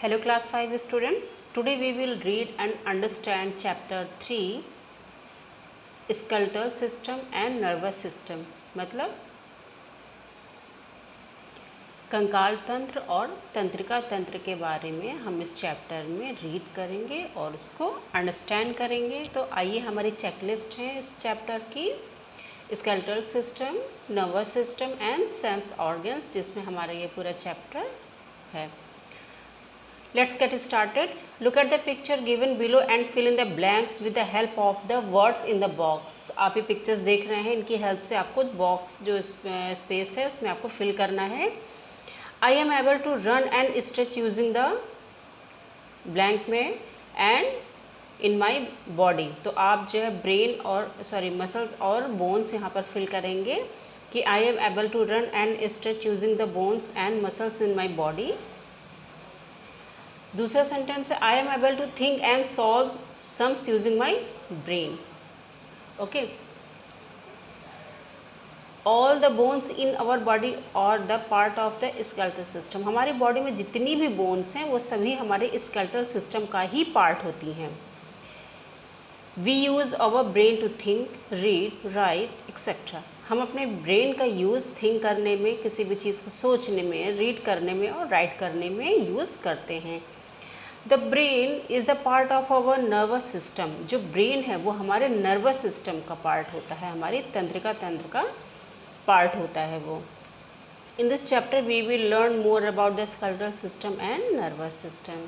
Hello class 5 students. Today we will read and understand chapter 3 skeletal system and nervous system मतलब कंकाल तंत्र और तंत्रिका तंत्र के बारे में हम इस चैप्टर में रीड करेंगे और उसको अंडरस्टैंड करेंगे। तो आइए हमारी चेकलिस्ट है इस चैप्टर की skeletal system, nervous system and sense organs, जिसमें हमारा ये पूरा चैप्टर है। Let's get started. Look at the picture given below and fill in the blanks with the help of the words in the box. आप ये pictures देख रहे हैं, इनकी हेल्प से आपको बॉक्स जो स्पेस है उसमें आपको फिल करना है। I am able to run and stretch using the blank में and in my body। तो आप जो है ब्रेन और मसल्स और बोन्स यहाँ पर फिल करेंगे कि I am able to run and stretch using the bones and muscles in my body। दूसरा सेंटेंस है I am able to think and solve sums using my brain. Okay, all the bones in our body are the part of the skeletal system. हमारी body में जितनी भी bones हैं वो सभी हमारे स्केलेटल सिस्टम का ही पार्ट होती हैं। We use our brain to think, read, write etcetera. हम अपने ब्रेन का यूज़ थिंक करने में, किसी भी चीज़ को सोचने में, रीड करने में और राइट करने में यूज़ करते हैं। The brain is the part of our nervous system. जो ब्रेन है वो हमारे नर्वस सिस्टम का पार्ट होता है, हमारी तंत्रिका तंत्र का पार्ट होता है वो। In this chapter we will learn more about the skeletal system and nervous system.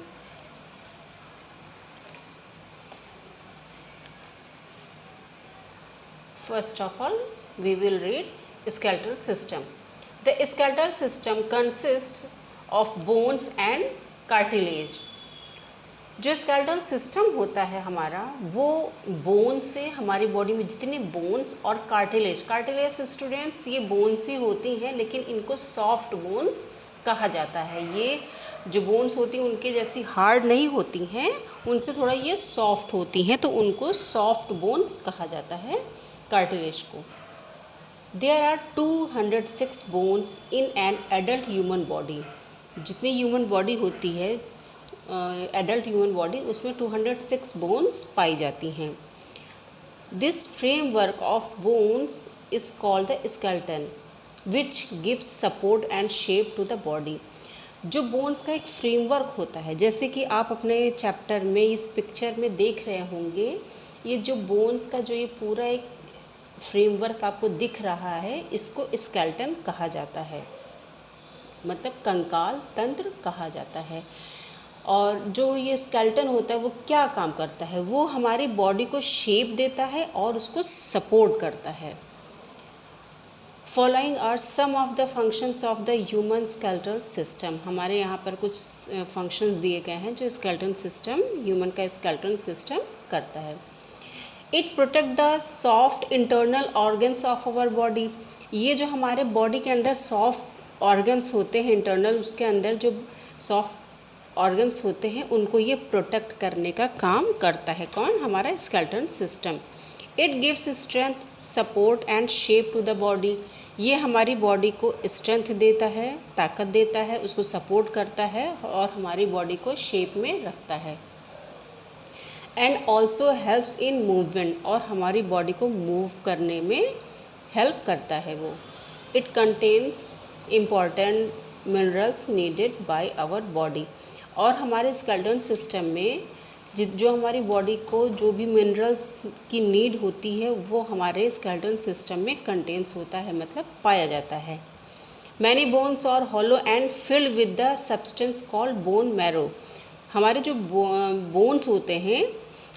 First of all, we will read skeletal system. The skeletal system consists of bones and cartilage. जो skeletal system होता है हमारा, वो bone से, हमारी body में जितने bones और कार्टिलेज स्टूडेंट्स ये बोन्स ही होती हैं, लेकिन इनको सॉफ्ट बोन्स कहा जाता है। ये जो बोन्स होती हैं उनके जैसी हार्ड नहीं होती हैं, उनसे थोड़ा ये सॉफ्ट होती हैं, तो उनको सॉफ्ट बोन्स कहा जाता है कार्टिलेज को। There are 206 bones in an adult human body. जितनी ह्यूमन बॉडी होती है, एडल्ट ह्यूमन बॉडी, उसमें 206 बोन्स पाई जाती हैं। This framework of bones is called the skeleton which gives support and shape to the body. जो bones का एक फ्रेमवर्क होता है, जैसे कि आप अपने चैप्टर में इस पिक्चर में देख रहे होंगे, ये जो बोन्स का जो ये पूरा एक फ्रेमवर्क आपको दिख रहा है, इसको स्केलेटन कहा जाता है, मतलब कंकाल तंत्र कहा जाता है। और जो ये स्केलेटन होता है वो क्या काम करता है, वो हमारी बॉडी को शेप देता है और उसको सपोर्ट करता है। Following are some of the functions of the human skeletal system. हमारे यहाँ पर कुछ फंक्शंस दिए गए हैं जो स्केलेटन सिस्टम, ह्यूमन का स्केलेटन सिस्टम करता है। It protect the soft internal organs of our body. ये जो हमारे बॉडी के अंदर सॉफ्ट ऑर्गन्स होते हैं, इंटरनल उसके अंदर जो सॉफ्ट ऑर्गन्स होते हैं, उनको ये प्रोटेक्ट करने का काम करता है। कौन? हमारा skeleton system. It gives strength, support and shape to the body. ये हमारी बॉडी को स्ट्रेंथ देता है, ताकत देता है, उसको सपोर्ट करता है और हमारी बॉडी को शेप में रखता है। And also helps in movement, और हमारी बॉडी को मूव करने में हेल्प करता है वो। It contains important minerals needed by our body. और हमारे स्केलेटन सिस्टम में जो हमारी बॉडी को जो भी मिनरल्स की नीड होती है वो हमारे स्केलेटन सिस्टम में कंटेन्स होता है, मतलब पाया जाता है। Many bones are hollow and filled with the substance called bone marrow. हमारे जो बोन्स होते हैं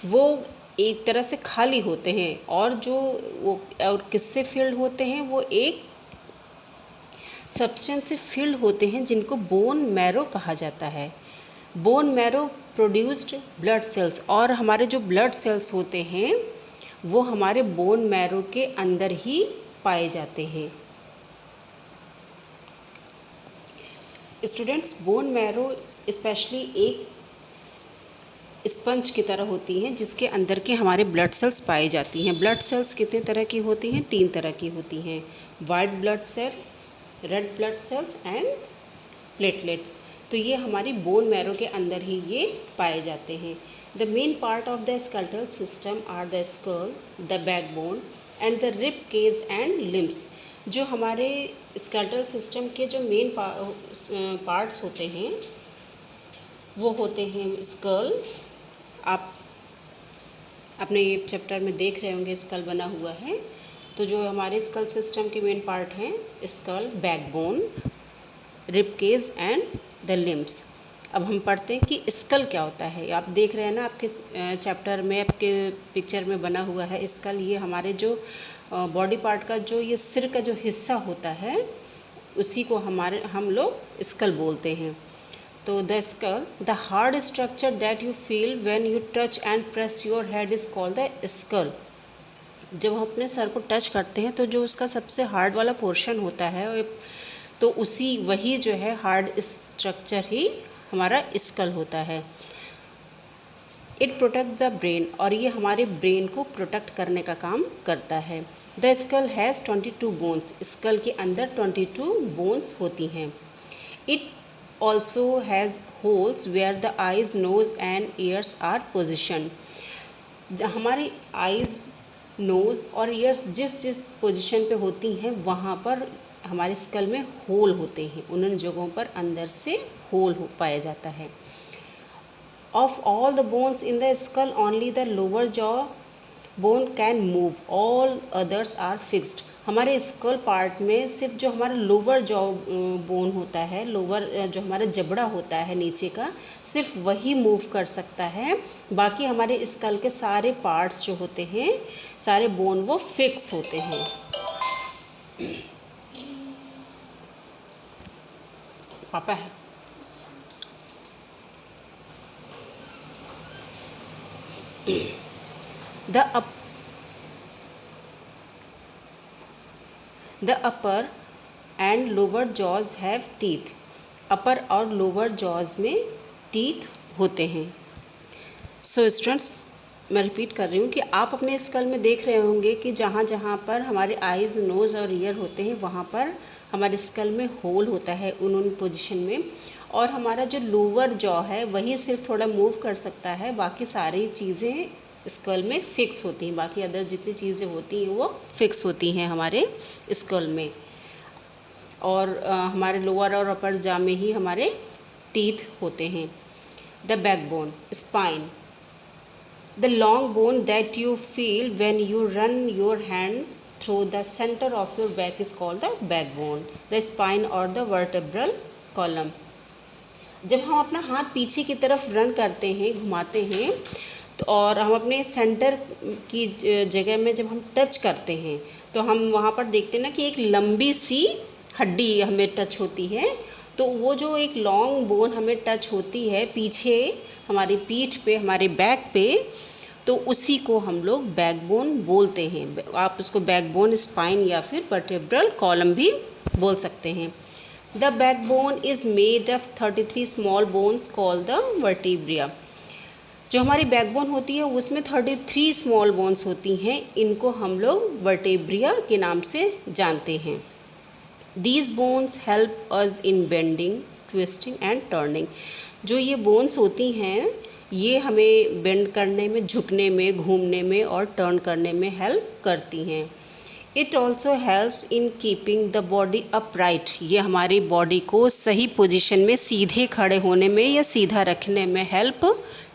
वो एक तरह से खाली होते हैं, और जो वो और किससे फिल्ड होते हैं, वो एक सब्सटेंस से फिल्ड होते हैं जिनको बोन मैरो कहा जाता है। Bone marrow produced blood cells, और हमारे जो ब्लड सेल्स होते हैं वो हमारे बोन मैरो के अंदर ही पाए जाते हैं। स्टूडेंट्स, बोन मैरो स्पेशली एक स्पंज की तरह होती हैं जिसके अंदर के हमारे ब्लड सेल्स पाई जाती हैं। ब्लड सेल्स कितने तरह की होती हैं? 3 तरह की होती हैं, white blood cells, red blood cells and platelets. तो ये हमारी बोन मैरो के अंदर ही ये पाए जाते हैं। The main part of the skeletal system are the skull, the backbone and the rib cage and limbs. जो हमारे स्केलेटल सिस्टम के जो मेन पार्ट्स होते हैं वो होते हैं स्कल, आप अपने चैप्टर में देख रहे होंगे स्कल बना हुआ है। तो जो हमारे स्कल सिस्टम के मेन पार्ट हैं skull, backbone, rib cage and the limbs. अब हम पढ़ते हैं कि स्कल क्या होता है। आप देख रहे हैं ना आपके चैप्टर में, आपके पिक्चर में बना हुआ है स्कल। ये हमारे जो बॉडी पार्ट का जो ये सिर का जो हिस्सा होता है उसी को हम लोग स्कल बोलते हैं। तो the skull, the hard structure that you feel when you touch and press your head is called the skull. जब हम अपने सर को टच करते हैं तो जो उसका सबसे हार्ड वाला पोर्शन होता है तो वही जो है हार्ड स्ट्रक्चर ही हमारा स्कल होता है। इट प्रोटेक्ट द ब्रेन, और ये हमारे ब्रेन को प्रोटेक्ट करने का काम करता है। The skull has 22 bones, skull के अंदर 22 बोन्स होती हैं। It also has holes where the eyes, nose and ears are position. हमारी आइज़, नोज़ और ईयर्स जिस पोजीशन पे होती हैं वहाँ पर हमारे स्कल में होल होते हैं, उन जगहों पर अंदर से होल पाया जाता है। Of all the bones in the skull only the lower jaw bone can move, all others are fixed. हमारे स्कल पार्ट में सिर्फ जो हमारा लोअर जॉ बोन होता है, लोअर जो हमारा जबड़ा होता है नीचे का, सिर्फ वही मूव कर सकता है। बाकी हमारे स्कल के सारे पार्ट्स जो होते हैं, सारे बोन वो फिक्स होते हैं। पापा है The upper and lower jaws have teeth. अपर और लोअर जॉज में टीथ होते हैं। सो स्टूडेंट्स, मैं रिपीट कर रही हूँ कि आप अपने स्कल में देख रहे होंगे कि जहाँ जहाँ पर हमारे आइज़, नोज़ और ईयर होते हैं वहाँ पर हमारे स्कल में होल होता है उन पोजीशन में, और हमारा जो लोअर जॉ है वही सिर्फ थोड़ा मूव कर सकता है। बाकी सारी चीज़ें स्कल में फिक्स होती हैं, बाकी अदर जितनी चीज़ें होती हैं वो फिक्स होती हैं हमारे स्कल में। और हमारे लोअर और अपर जॉ में ही हमारे टीथ होते हैं। The backbone, spine, the long bone that you feel when you run your hand through the centre of your back is called the backbone, the spine और द वर्टेब्रल कॉलम। जब हम अपना हाथ पीछे की तरफ रन करते हैं, घुमाते हैं, तो और हम अपने सेंटर की जगह में जब हम टच करते हैं तो हम वहाँ पर देखते हैं ना कि एक लंबी सी हड्डी हमें टच होती है। तो वो जो एक लॉन्ग बोन हमें टच होती है पीछे हमारी पीठ पे, हमारे बैक पे, तो उसी को हम लोग बैकबोन बोलते हैं। आप उसको बैकबोन, स्पाइन या फिर वर्टेब्रल कॉलम भी बोल सकते हैं। The backbone is made of 33 small bones called the vertebrae. जो हमारी बैकबोन होती है उसमें 33 स्मॉल बोन्स होती हैं, इनको हम लोग वर्टेब्रिया के नाम से जानते हैं। These bones help us in bending, twisting and turning. जो ये बोन्स होती हैं ये हमें बेंड करने में, झुकने में, घूमने में और टर्न करने में हेल्प करती हैं। It also helps in keeping the body upright. ये हमारी बॉडी को सही पोजीशन में सीधे खड़े होने में या सीधा रखने में हेल्प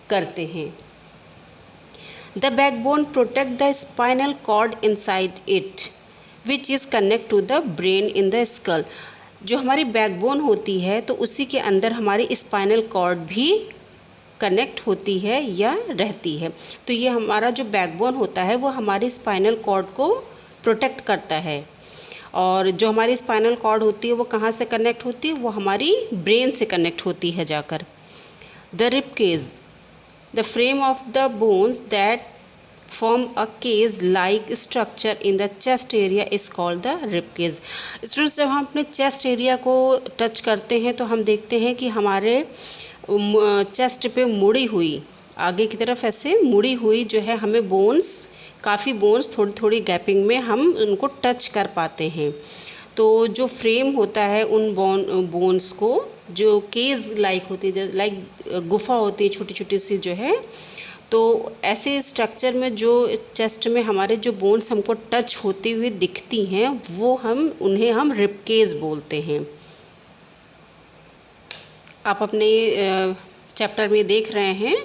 करते हैं। The backbone protect the spinal cord inside it which is connect to the brain in the skull. जो हमारी बैकबोन होती है तो उसी के अंदर हमारी स्पाइनल कॉर्ड भी कनेक्ट होती है या रहती है। तो ये हमारा जो बैकबोन होता है वो हमारी स्पाइनल कॉर्ड को प्रोटेक्ट करता है। और जो हमारी स्पाइनल कॉर्ड होती है वो कहाँ से कनेक्ट होती है? वो हमारी ब्रेन से कनेक्ट होती है जाकर। The rib cage, the frame of the bones that form a cage like structure in the chest area is called the rib cage. Students, जब हम अपने चेस्ट एरिया को टच करते हैं तो हम देखते हैं कि हमारे चेस्ट पे मुड़ी हुई, आगे की तरफ ऐसे मुड़ी हुई जो है हमें बोन्स, काफ़ी बोन्स थोड़ी थोड़ी गैपिंग में हम उनको टच कर पाते हैं। तो जो फ्रेम होता है उन बोन्स को, जो केज लाइक होती है, लाइक गुफा होती है छोटी छोटी सी जो है, तो ऐसे स्ट्रक्चर में जो चेस्ट में हमारे जो बोन्स हमको टच होती हुई दिखती हैं वो उन्हें हम रिब केज बोलते हैं। आप अपने चैप्टर में देख रहे हैं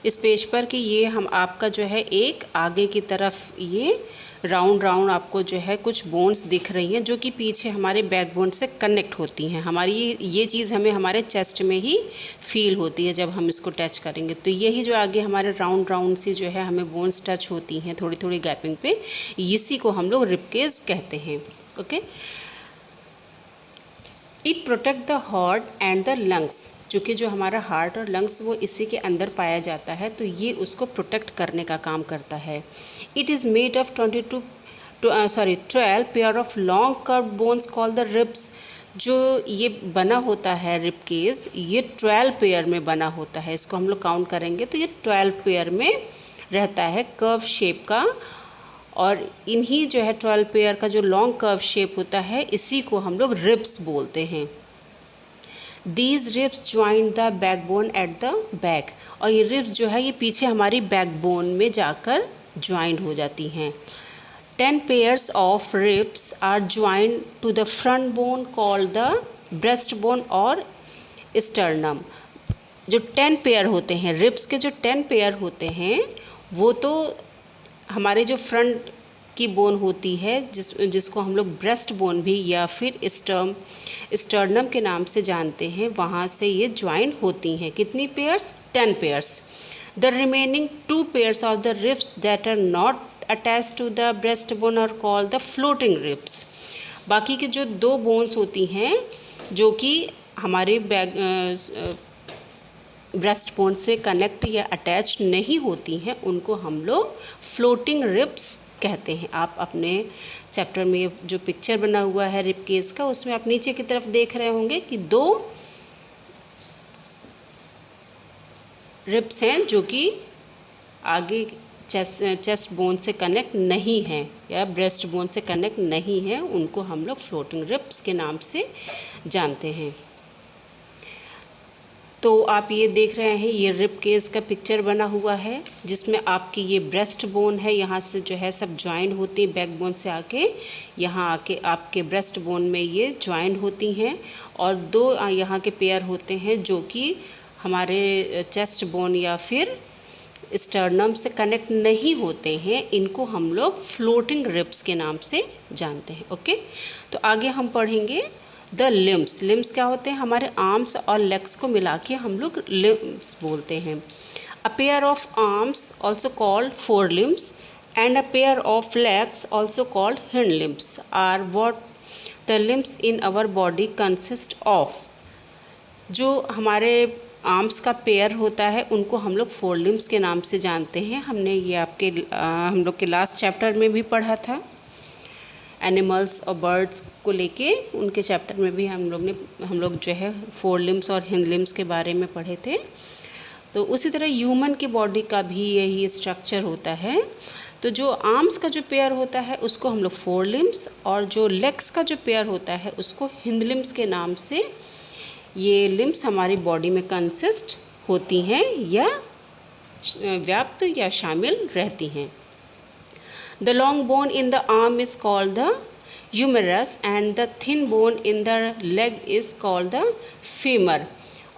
इस पेज पर कि ये हम आपका जो है एक आगे की तरफ ये राउंड आपको जो है कुछ बोन्स दिख रही हैं जो कि पीछे हमारे बैकबोन से कनेक्ट होती हैं। हमारी ये चीज़ हमें हमारे चेस्ट में ही फील होती है जब हम इसको टच करेंगे। तो यही जो आगे हमारे राउंड सी जो है हमें बोन्स टच होती हैं थोड़ी थोड़ी गैपिंग पे, इसी को हम लोग रिब केज कहते हैं। Okay, it protect the heart and the lungs, चूँकि जो हमारा हार्ट और लंग्स वो इसी के अंदर पाया जाता है, तो ये उसको प्रोटेक्ट करने का काम करता है। It is made of 12 pair of long curved bones called the ribs. जो ये बना होता है रिब केज, ये 12 पेयर में बना होता है। इसको हम लोग काउंट करेंगे तो ये 12 पेयर में रहता है, कर्व शेप का। और इन्हीं जो है 12 पेयर का जो लॉन्ग कर्व शेप होता है, इसी को हम लोग रिब्स बोलते हैं। These ribs join the backbone eight the back, और ये रिब्स जो है ये पीछे हमारी बैकबोन में जाकर ज्वाइन हो जाती हैं। 10 pairs of ribs are join to the front bone called the breast bone or sternum. जो 10 पेयर होते हैं रिब्स के, जो 10 पेयर होते हैं वो तो हमारे जो फ्रंट की बोन होती है जिसको हम लोग ब्रेस्ट बोन भी या फिर स्टर्नम के नाम से जानते हैं, वहाँ से ये ज्वाइन होती हैं। कितनी pairs? 10 pairs. The remaining 2 pairs of the ribs that are not attach to the breast bone are called the floating ribs. बाकी के जो 2 बोन्स होती हैं जो कि हमारे ब्रेस्ट बोन से कनेक्ट या अटैच नहीं होती हैं, उनको हम लोग फ्लोटिंग रिब्स कहते हैं। आप अपने चैप्टर में जो पिक्चर बना हुआ है रिब केज का, उसमें आप नीचे की तरफ देख रहे होंगे कि 2 रिब्स हैं जो कि आगे चेस्ट बोन से कनेक्ट नहीं हैं या ब्रेस्ट बोन से कनेक्ट नहीं हैं, उनको हम लोग फ्लोटिंग रिब्स के नाम से जानते हैं। तो आप ये देख रहे हैं ये रिब केज का पिक्चर बना हुआ है जिसमें आपकी ये ब्रेस्ट बोन है, यहाँ से जो है सब ज्वाइन होती है, बैक बोन से आके यहाँ आके आपके ब्रेस्ट बोन में ये ज्वाइन होती हैं। और 2 यहाँ के पेयर होते हैं जो कि हमारे चेस्ट बोन या फिर स्टर्नम से कनेक्ट नहीं होते हैं, इनको हम लोग फ्लोटिंग रिब्स के नाम से जानते हैं। ओके, तो आगे हम पढ़ेंगे द लिम्स। लिम्स क्या होते हैं? हमारे आर्म्स और लेग्स को मिला के हम लोग लिम्स बोलते हैं। A pair of arms also called fore limbs and a pair of legs also called hind limbs are what the limbs in our body consist of. जो हमारे आर्म्स का पेयर होता है उनको हम लोग फोर लिम्स के नाम से जानते हैं। हमने ये हम लोग के लास्ट चैप्टर में भी पढ़ा था, एनिमल्स और बर्ड्स को लेके उनके चैप्टर में भी हम लोग जो है फोर लिम्स और हिंड लिम्स के बारे में पढ़े थे। तो उसी तरह ह्यूमन की बॉडी का भी यही स्ट्रक्चर होता है। तो जो आर्म्स का जो पेयर होता है उसको हम लोग फोर लिम्स, और जो लेग्स का जो पेयर होता है उसको हिंड लिम्स के नाम से ये लिम्स हमारी बॉडी में कंसिस्ट होती हैं या व्याप्त या शामिल रहती हैं। The long bone in the arm is called the humerus and the thin bone in the leg is called the femur।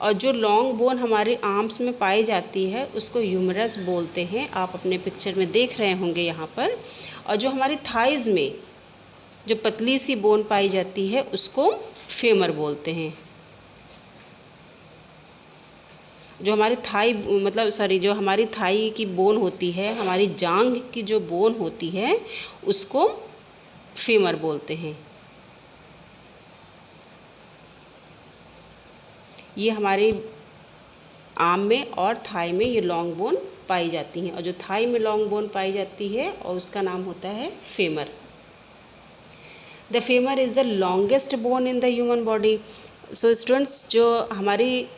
और जो लॉन्ग बोन हमारे आर्म्स में पाई जाती है उसको ह्यूमरस बोलते हैं, आप अपने पिक्चर में देख रहे होंगे यहाँ पर। और जो हमारी थाइज़ में जो पतली सी बोन पाई जाती है उसको फेमर बोलते हैं। जो हमारी जो हमारी थाई की बोन होती है, हमारी जांघ की जो बोन होती है उसको फेमर बोलते हैं। ये हमारे आर्म में और थाई में ये लॉन्ग बोन पाई जाती हैं, और जो थाई में लॉन्ग बोन पाई जाती है और उसका नाम होता है femur. The femur is the longest bone in the human body. So students, जो हमारी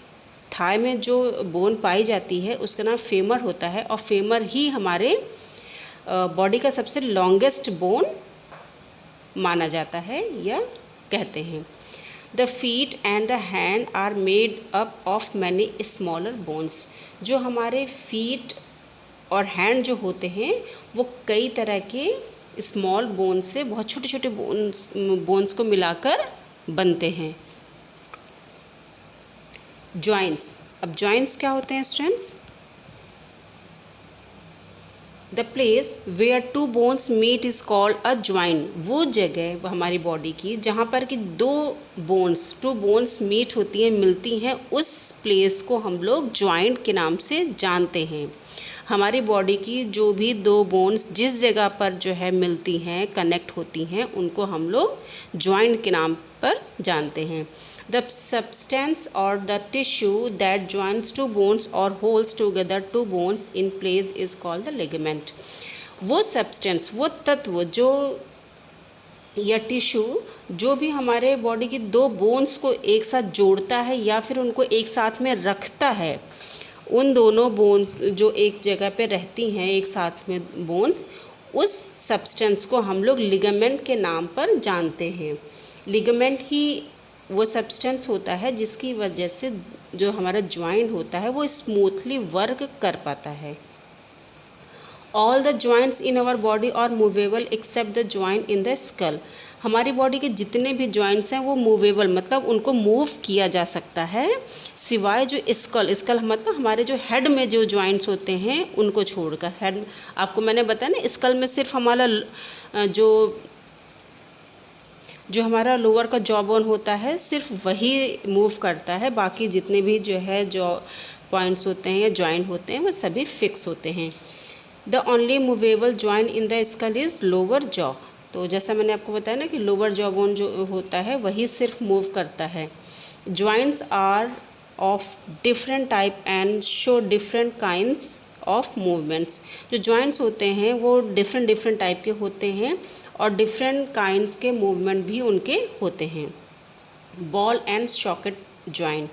थाई में जो बोन पाई जाती है उसका नाम फेमर होता है, और फेमर ही हमारे बॉडी का सबसे लॉन्गेस्ट बोन माना जाता है या कहते हैं। The feet and the hand are made up of many smaller bones. जो हमारे फीट और हैंड जो होते हैं वो कई तरह के स्मॉल बोन्स से, बहुत छोटे छोटे बोन्स को मिलाकर बनते हैं। जॉइंट्स, अब जॉइंट्स क्या होते हैं students? The place where two bones meet is called a joint. वो जगह हमारी बॉडी की जहाँ पर कि टू बोन्स मीट होती हैं, मिलती हैं, उस प्लेस को हम लोग ज्वाइंट के नाम से जानते हैं। हमारी बॉडी की जो भी दो बोन्स जिस जगह पर जो है मिलती हैं, कनेक्ट होती हैं, उनको हम लोग ज्वाइंट के नाम पर जानते हैं। The substance or the tissue that joints two bones or holds together two bones in place is called the ligament. वो सब्सटेंस, वो तत्व जो या टिश्यू जो भी हमारे बॉडी की दो बोन्स को एक साथ जोड़ता है या फिर उनको एक साथ में रखता है, उन दोनों बोन्स जो एक जगह पे रहती हैं एक साथ में बोन्स, उस सब्सटेंस को हम लोग लिगामेंट के नाम पर जानते हैं। लिगामेंट ही वो सब्सटेंस होता है जिसकी वजह से जो हमारा ज्वाइंट होता है वो स्मूथली वर्क कर पाता है। All the joints in our body are movable except the joint in the skull. हमारी बॉडी के जितने भी जॉइंट्स हैं वो मूवेबल, मतलब उनको मूव किया जा सकता है, सिवाय जो स्कल मतलब हमारे जो हेड में जो जॉइंट्स होते हैं उनको छोड़कर। हेड आपको मैंने बताया ना, स्कल में सिर्फ हमारा जो हमारा लोअर का जॉ बोन होता है सिर्फ वही मूव करता है, बाकी जितने भी जो है जो पॉइंट्स होते हैं या जॉइंट होते हैं वो सभी फिक्स होते हैं। The only movable joint in the school is lower jaw. तो जैसा मैंने आपको बताया ना कि लोअर जॉ बोन जो होता है वही सिर्फ मूव करता है। Joints are of different type and show different kinds of movements. जो जॉइंट्स होते हैं वो डिफरेंट टाइप के होते हैं और डिफरेंट काइंड्स के मूवमेंट भी उनके होते हैं। Ball and socket joint.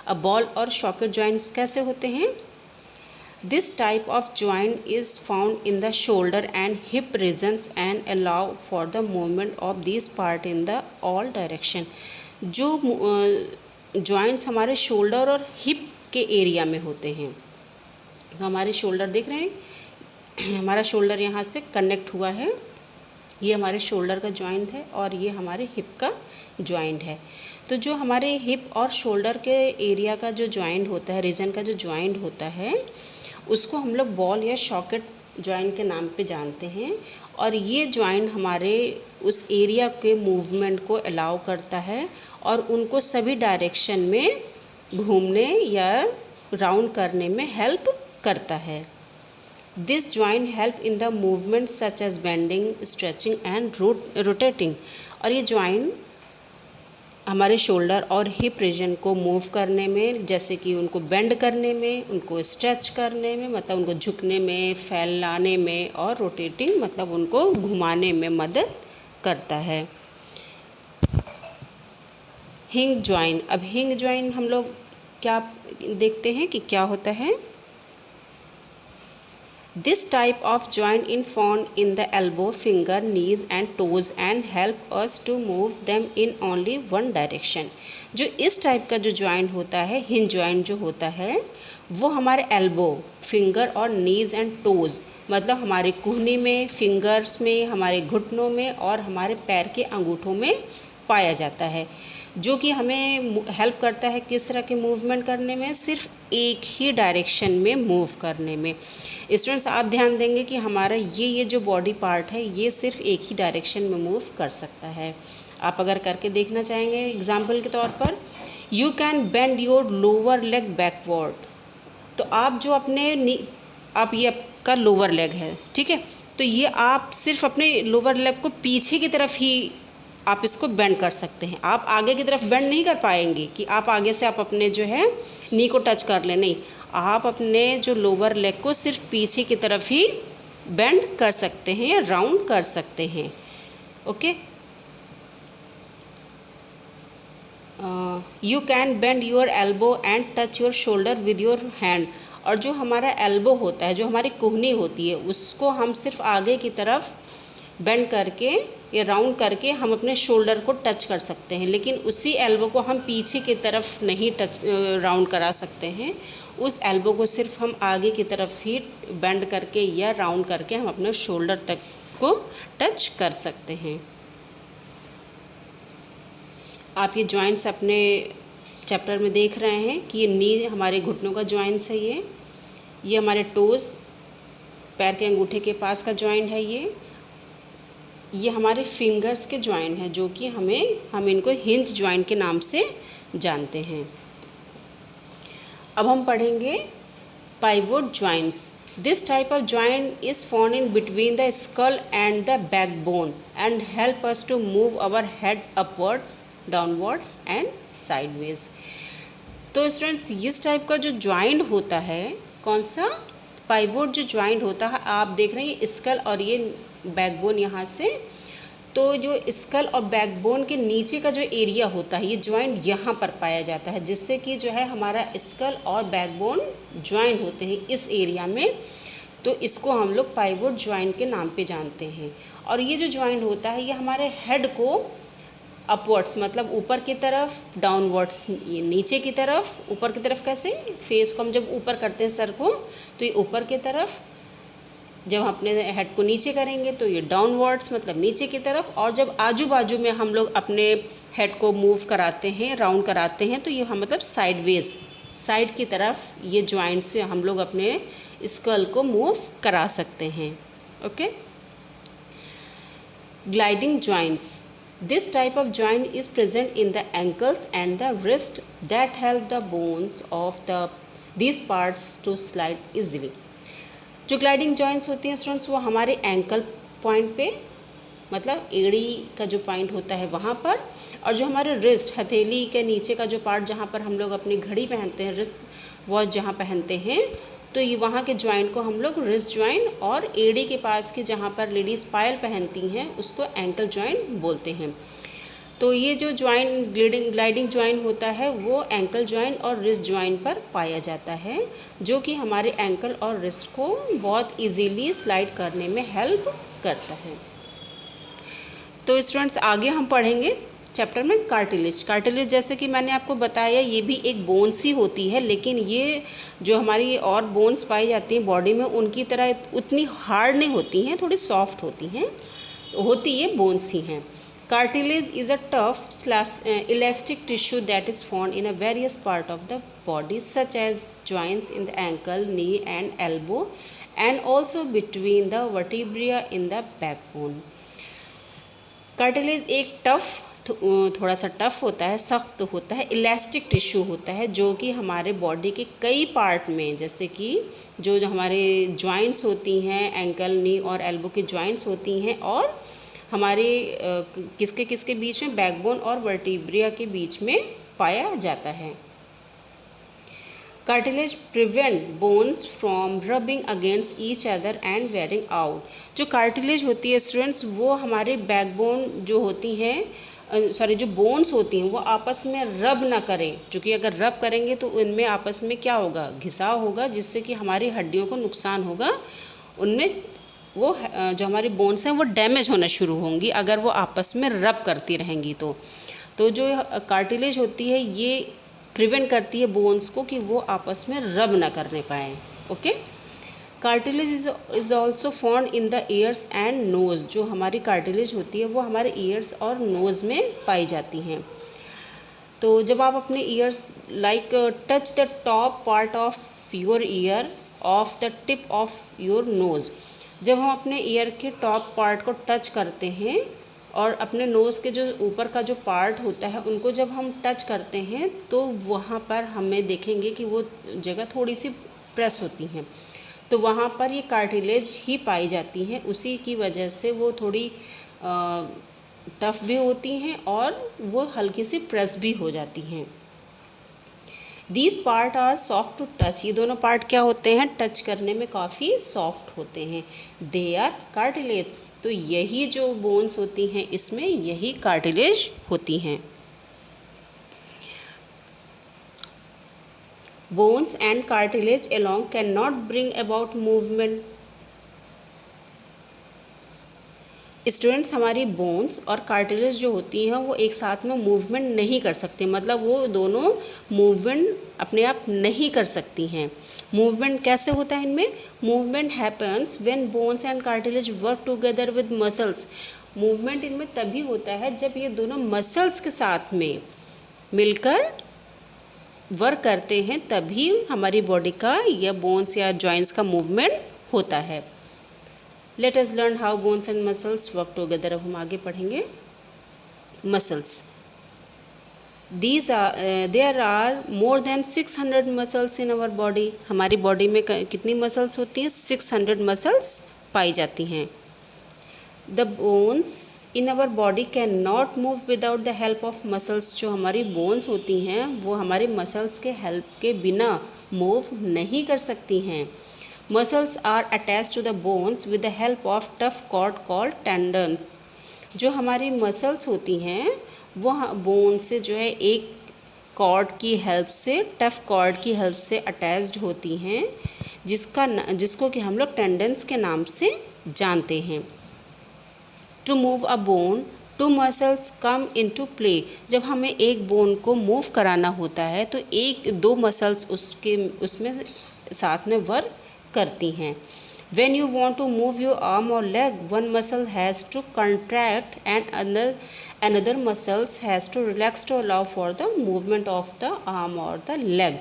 अब बॉल और सॉकेट जॉइंट्स कैसे होते हैं? This type of joint is found in the shoulder and hip regions and allow for the movement of these part in the all direction। जो joints हमारे shoulder और hip के area में होते हैं, तो हमारे शोल्डर देख रहे हैं, हमारा शोल्डर यहाँ से कनेक्ट हुआ है, ये हमारे शोल्डर का जॉइंट है और ये हमारे हिप का जॉइंट है। तो जो हमारे हिप और शोल्डर के एरिया का जो जॉइंट होता है, रीजन का जो जॉइंट होता है, उसको हम लोग बॉल या सॉकेट जॉइंट के नाम पे जानते हैं। और ये जॉइंट हमारे उस एरिया के मूवमेंट को अलाउ करता है और उनको सभी डायरेक्शन में घूमने या राउंड करने में हेल्प करता है। This joint help in the movement such as bending, stretching and rotating. और ये जॉइंट हमारे शोल्डर और हिप रीजन को मूव करने में, जैसे कि उनको बेंड करने में, उनको स्ट्रेच करने में मतलब उनको झुकने में, फैलाने में, और रोटेटिंग मतलब उनको घुमाने में मदद करता है। हिंग जॉइंट। अब हिंग जॉइंट हम लोग क्या देखते हैं कि क्या होता है? This type of joint is found in the elbow, finger, knees and toes and help us to move them in only one direction। जो इस टाइप का जो जॉइंट होता है, हिंज जॉइंट जो होता है, वो हमारे एल्बो, फिंगर और नीज़ एंड टोज़ मतलब हमारे कूहनी में, फिंगर्स में, हमारे घुटनों में और हमारे पैर के अंगूठों में पाया जाता है, जो कि हमें हेल्प करता है किस तरह के मूवमेंट करने में? सिर्फ एक ही डायरेक्शन में मूव करने में। स्टूडेंट्स आप ध्यान देंगे कि हमारा ये जो बॉडी पार्ट है ये सिर्फ एक ही डायरेक्शन में मूव कर सकता है। आप अगर करके देखना चाहेंगे एग्जाम्पल के तौर पर, you can bend your lower leg backward. तो आप जो अपने आप ये आपका लोअर लेग है, ठीक है, तो ये आप सिर्फ अपने लोअर लेग को पीछे की तरफ ही आप इसको बेंड कर सकते हैं। आप आगे की तरफ बेंड नहीं कर पाएंगे कि आप आगे से आप अपने जो है नी को टच कर लें, नहीं, आप अपने जो लोअर लेग को सिर्फ पीछे की तरफ ही बेंड कर सकते हैं या राउंड कर सकते हैं। Okay, you can bend your elbow and touch your shoulder with your hand. और जो हमारा एल्बो होता है, जो हमारी कुहनी होती है, उसको हम सिर्फ आगे की तरफ बेंड करके या राउंड करके हम अपने शोल्डर को टच कर सकते हैं, लेकिन उसी एल्बो को हम पीछे की तरफ नहीं टच राउंड करा सकते हैं। उस एल्बो को सिर्फ हम आगे की तरफ ही बेंड करके या राउंड करके हम अपने शोल्डर तक को टच कर सकते हैं। आप ये जॉइंट्स अपने चैप्टर में देख रहे हैं कि ये नी हमारे घुटनों का जॉइंट्स है, ये हमारे टोज़ पैर के अंगूठे के पास का जॉइंट है, ये हमारे फिंगर्स के जॉइंट हैं, जो कि हम इनको हिंज जॉइंट के नाम से जानते हैं। अब हम पढ़ेंगे pivot joints. This type of joint is found in between the skull and the backbone and help us to move our head upwards, downwards and sideways. तो स्टूडेंट्स, इस टाइप का जो जॉइंट होता है, कौन सा, पाइवोट जो जॉइंट होता है, आप देख रहे हैं स्कल और ये बैकबोन यहाँ से, तो जो स्कल और बैकबोन के नीचे का जो एरिया होता है, ये जॉइंट यहाँ पर पाया जाता है, जिससे कि जो है हमारा स्कल और बैकबोन जॉइंट होते हैं इस एरिया में। तो इसको हम लोग पाइवोट जॉइंट के नाम पे जानते हैं। और ये जो जॉइंट होता है, ये हमारे हेड को अपवर्ड्स मतलब ऊपर की तरफ, डाउनवर्ड्स ये नीचे की तरफ, ऊपर की तरफ कैसे, फेस को हम जब ऊपर करते हैं सर को, तो ये ऊपर की तरफ, जब हम अपने हेड को नीचे करेंगे तो ये डाउनवर्ड्स मतलब नीचे की तरफ, और जब आजू बाजू में हम लोग अपने हेड को मूव कराते हैं, राउंड कराते हैं, तो ये हम मतलब साइडवेज, साइड की तरफ ये जॉइंट से हम लोग अपने स्कल को मूव करा सकते हैं। Okay. Gliding joints. This type of joint is present in the ankles and the wrist that help the bones of these parts to slide easily. जो ग्लाइडिंग जॉइंट्स होती हैं स्टूडेंट्स, वो हमारे एंकल पॉइंट पे मतलब एड़ी का जो पॉइंट होता है वहाँ पर, और जो हमारे रिस्ट, हथेली के नीचे का जो पार्ट जहाँ पर हम लोग अपनी घड़ी पहनते हैं, रिस्ट वॉच जहाँ पहनते हैं, तो ये वहाँ के जॉइंट को हम लोग रिस्ट जॉइंट, और एड़ी के पास की जहाँ पर लेडीज़ पायल पहनती हैं उसको एंकल जॉइंट बोलते हैं। तो ये जो जॉइंट ग्लाइडिंग जॉइंट होता है वो एंकल जॉइंट और रिस्ट जॉइंट पर पाया जाता है, जो कि हमारे एंकल और रिस्ट को बहुत इजीली स्लाइड करने में हेल्प करता है। तो स्टूडेंट्स, आगे हम पढ़ेंगे चैप्टर में कार्टिलेज। कार्टिलेज जैसे कि मैंने आपको बताया, ये भी एक बोन्स ही होती है, लेकिन ये जो हमारी और बोन्स पाई जाती हैं बॉडी में, उनकी तरह उतनी हार्ड नहीं होती हैं, थोड़ी सॉफ्ट होती हैं, होती ये बोन्स ही हैं। Cartilage is a tough elastic tissue that is found in a various part of the body such as joints in the ankle, knee and elbow and also between the vertebrae in the backbone. Cartilage एक थोड़ा सा tough होता है, सख्त होता है, elastic tissue होता है, जो कि हमारे बॉडी के कई पार्ट में, जैसे कि जो हमारे जॉइंट्स होती हैं, एंकल, नी और एल्बो की जॉइंट्स होती हैं, और हमारे किसके बीच में, बैकबोन और वर्टिब्रिया के बीच में पाया जाता है। Cartilage prevent bones from rubbing against each other and wearing out. जो कार्टिलेज होती है स्टूडेंट्स, वो हमारे बैकबोन जो होती हैं, जो बोन्स होती हैं, वो आपस में रब ना करें, क्योंकि अगर रब करेंगे तो उनमें आपस में क्या होगा, घिसाव होगा, जिससे कि हमारी हड्डियों को नुकसान होगा, उनमें वो जो हमारी बोन्स हैं वो डैमेज होना शुरू होंगी अगर वो आपस में रब करती रहेंगी। तो जो कार्टिलेज होती है ये प्रिवेंट करती है बोन्स को कि वो आपस में रब ना करने पाएँ। Okay. Cartilage is also found in the ears and nose. जो हमारी कार्टिलेज होती है वो हमारे ईयर्स और नोज़ में पाई जाती हैं। तो जब आप अपने ears touch the top part of your ear of the tip of your nose, जब हम अपने ईयर के टॉप पार्ट को टच करते हैं और अपने नोज़ के जो ऊपर का जो पार्ट होता है उनको जब हम टच करते हैं, तो वहाँ पर हमें देखेंगे कि वो जगह थोड़ी सी प्रेस होती हैं, तो वहाँ पर ये कार्टिलेज ही पाई जाती हैं। उसी की वजह से वो थोड़ी टफ भी होती हैं और वो हल्की सी प्रेस भी हो जाती हैं। These part are soft to touch. ये दोनों पार्ट क्या होते हैं, टच करने में काफ़ी सॉफ्ट होते हैं। They are cartilage. तो यही जो बोन्स होती हैं इसमें यही कार्टिलेज होती हैं। Bones and cartilage alone cannot bring about movement. Students, हमारी बोन्स और कार्टिलेज जो होती हैं वो एक साथ में मूवमेंट नहीं कर सकती, मतलब वो दोनों मूवमेंट अपने आप नहीं कर सकती हैं। मूवमेंट कैसे होता है इनमें? Movement happens when bones and cartilage work together with muscles. Movement इनमें तभी होता है जब ये दोनों मसल्स के साथ में मिलकर वर्क करते हैं, तभी हमारी बॉडी का या बोन्स या जॉइंट्स का मूवमेंट होता है। Let us learn how bones and muscles work together. अब हम आगे पढ़ेंगे। Muscles, there are more than 600 muscles in our body. हमारी बॉडी में कितनी मसल्स होती हैं? 600 मसल्स पाई जाती हैं। The bones in our body can not move without the help of muscles. जो हमारी बोन्स होती हैं वो हमारे मसल्स के हेल्प के बिना मूव नहीं कर सकती हैं। Muscles are attach to the bones with the help of tough cord called tendons. जो हमारी मसल्स होती हैं वो बोन से जो है एक कॉर्ड की हेल्प से, टफ कॉर्ड की हेल्प से अटैच्ड होती हैं, जिसको कि हम लोग टेंडन्स के नाम से जानते हैं। To move a bone, two muscles come into play. जब हमें एक बोन को मूव कराना होता है तो दो मसल्स उसमें साथ में वर्क करती हैं। When you want to move your arm or leg, one muscle has to contract and another muscles has to relax to allow for the movement of the arm or the leg.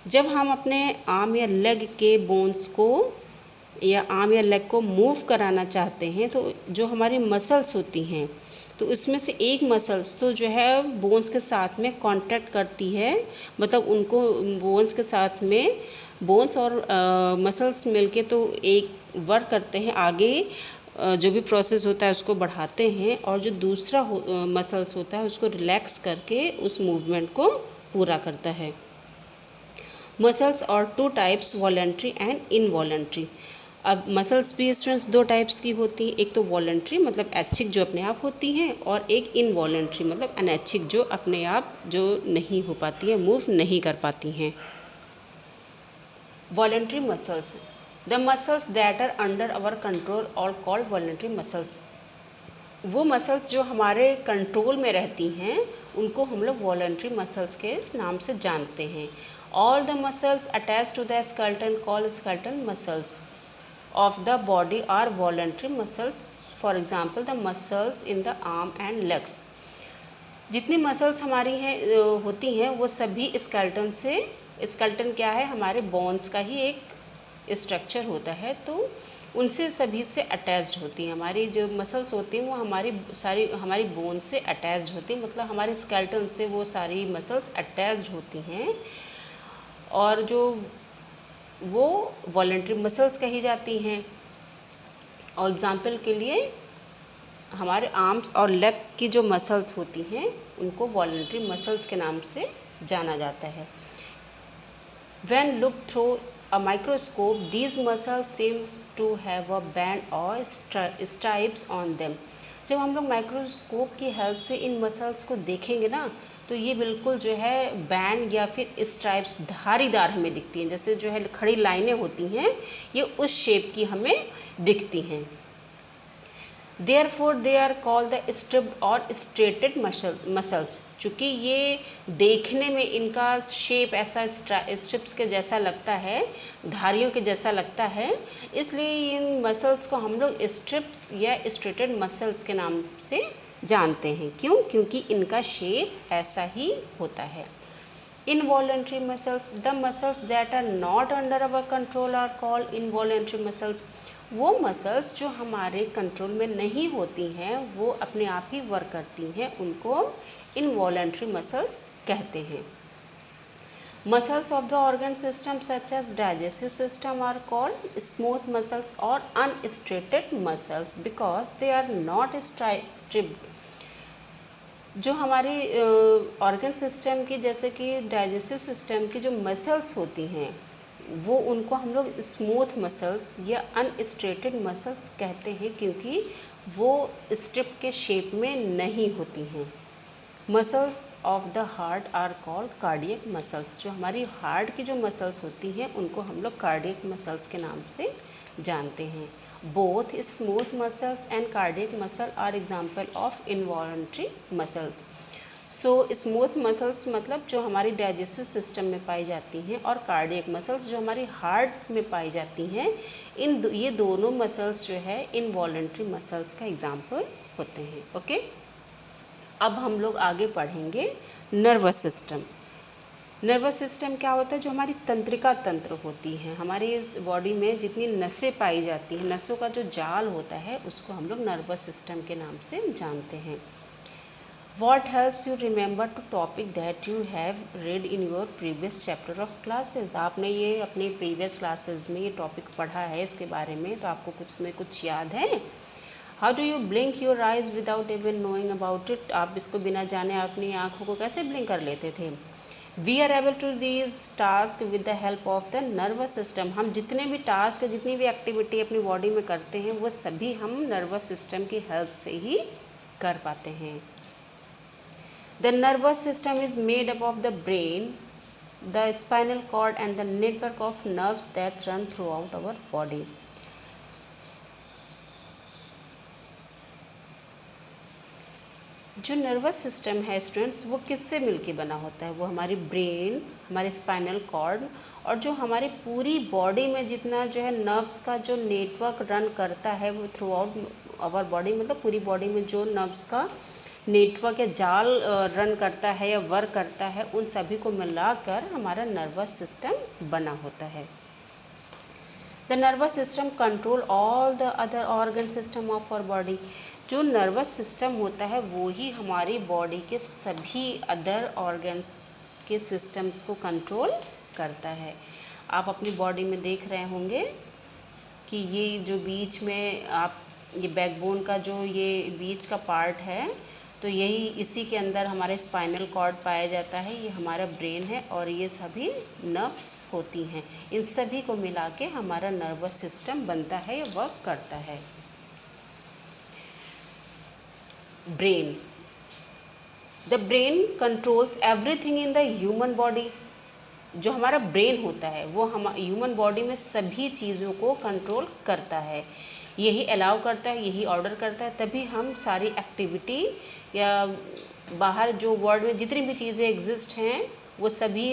जब हम अपने arm या leg के bones को या arm या leg को move कराना चाहते हैं तो जो हमारी मसल्स होती हैं तो उसमें से एक मसल्स तो जो है बोन्स के साथ में कांटेक्ट करती है, मतलब उनको बोन्स के साथ में बोन्स और मसल्स मिलके तो एक वर्क करते हैं, आगे जो भी प्रोसेस होता है उसको बढ़ाते हैं, और जो दूसरा मसल्स होता है उसको रिलैक्स करके उस मूवमेंट को पूरा करता है। मसल्स और two types, voluntary and involuntary. अब मसल्स भी स्टूडेंट्स दो टाइप्स की होती हैं, एक तो वॉलंटरी मतलब ऐच्छिक जो अपने आप होती हैं, और एक इनवॉलंटरी मतलब अनैच्छिक जो अपने आप जो नहीं हो पाती हैं, मूव नहीं कर पाती हैं। Voluntary muscles, the muscles that are under our control are called voluntary muscles. वो मसल्स जो हमारे कंट्रोल में रहती हैं उनको हम लोग वॉलंटरी मसल्स के नाम से जानते हैं। All the muscles attach to the skeleton called skeletal muscles of the body are voluntary muscles. For example, the muscles in the arm and legs. जितनी मसल्स हमारी हैं होती हैं वो सभी स्केलेटन से, स्केलेटन क्या है? हमारे बोन्स का ही एक स्ट्रक्चर होता है, तो उनसे सभी से अटैच्ड होती हैं। हमारी जो मसल्स होती हैं वो हमारी बोन से अटैच्ड होती हैं, मतलब हमारे स्केलेटन से वो सारी मसल्स अटैच्ड होती हैं, और जो वो वॉलंटरी मसल्स कही जाती हैं। और एग्ज़ाम्पल के लिए हमारे आर्म्स और लेग की जो मसल्स होती हैं उनको वॉलंटरी मसल्स के नाम से जाना जाता है। When looked through a microscope, these muscles seem to have a band or stripes on them. जब हम लोग माइक्रोस्कोप की हेल्प से इन मसल्स को देखेंगे ना तो ये बिल्कुल जो है बैंड या फिर स्ट्राइप्स धारीदार हमें दिखती हैं, जैसे जो है खड़ी लाइनें होती हैं ये उस शेप की हमें दिखती हैं। Therefore they are called the stripped और straighted muscles। चूँकि ये देखने में इनका शेप ऐसा स्ट्रिप्स के जैसा लगता है, धारियों के जैसा लगता है, इसलिए इन मसल्स को हम लोग स्ट्रिप्स या स्ट्रेटेड मसल्स के नाम से जानते हैं। क्यों? क्योंकि इनका शेप ऐसा ही होता है। Involuntary muscles, the muscles that are not under our control are called involuntary muscles. वो मसल्स जो हमारे कंट्रोल में नहीं होती हैं, वो अपने आप ही वर्क करती हैं, उनको इनवॉलंटरी मसल्स कहते हैं। Muscles of the organ system such as digestive system are called smooth muscles or unstriated muscles because they are not striped. जो हमारी ऑर्गन सिस्टम की, जैसे कि डाइजेस्टिव सिस्टम की जो मसल्स होती हैं वो उनको हम लोग स्मूथ मसल्स या अनस्ट्रेटेड मसल्स कहते हैं, क्योंकि वो स्ट्रिप के शेप में नहीं होती हैं। Muscles of the heart are called cardiac muscles. जो हमारी हार्ट की जो मसल्स होती हैं उनको हम लोग कार्डियक मसल्स के नाम से जानते हैं। Both smooth muscles and cardiac muscle are example of involuntary muscles. So smooth muscles मतलब जो हमारी डाइजेस्टिव सिस्टम में पाई जाती हैं, और कार्डियक मसल्स जो हमारी हार्ट में पाई जाती हैं, ये दोनों मसल्स जो है इनवॉलंटरी मसल्स का एग्जाम्पल होते हैं. ओके, अब हम लोग आगे पढ़ेंगे नर्वस सिस्टम. नर्वस सिस्टम क्या होता है? जो हमारी तंत्रिका तंत्र होती हैं, हमारी इस बॉडी में जितनी नसें पाई जाती हैं, नसों का जो जाल होता है उसको हम लोग नर्वस सिस्टम के नाम से जानते हैं. What helps you remember to topic that you have read in your previous chapter of classes? आपने ये अपने previous classes में ये टॉपिक पढ़ा है इसके बारे में, तो आपको कुछ में कुछ याद है. How do you blink your eyes without even knowing about it? आप इसको बिना जाने अपनी आँखों को कैसे ब्लिंक कर लेते थे? We are able to these tasks with the help of the nervous system. हम जितने भी टास्क, जितनी भी एक्टिविटी अपनी बॉडी में करते हैं, वो सभी हम नर्वस सिस्टम की हेल्प से ही कर पाते हैं. The nervous system is made up of the brain, the spinal cord and the network of nerves that run throughout our body. जो नर्वस सिस्टम है स्टूडेंट्स, वो किससे मिलके बना होता है? वो हमारी ब्रेन, हमारे स्पाइनल कॉर्ड और जो हमारी पूरी बॉडी में जितना जो है नर्व्स का जो नेटवर्क रन करता है वो थ्रू आउट आवर बॉडी, मतलब पूरी बॉडी में जो नर्व्स का नेटवर्क या जाल रन करता है या वर्क करता है, उन सभी को मिलाकर हमारा नर्वस सिस्टम बना होता है. The nervous system control all the other organ system of our body. जो नर्वस सिस्टम होता है वो ही हमारी बॉडी के सभी अदर ऑर्गन्स के सिस्टम्स को कंट्रोल करता है. आप अपनी बॉडी में देख रहे होंगे कि ये जो बीच में आप ये बैकबोन का जो ये बीच का पार्ट है, तो यही इसी के अंदर हमारे स्पाइनल कॉर्ड पाया जाता है. ये हमारा ब्रेन है और ये सभी नर्व्स होती हैं. इन सभी को मिला के हमारा नर्वस सिस्टम बनता है या वर्क करता है. Brain. The brain controls everything in the human body. जो हमारा ब्रेन होता है वो हम ह्यूमन बॉडी में सभी चीज़ों को कंट्रोल करता है. यही अलाउ करता है, यही ऑर्डर करता है, तभी हम सारी एक्टिविटी या बाहर जो वर्ल्ड में जितनी भी चीज़ें एग्जिस्ट हैं वो सभी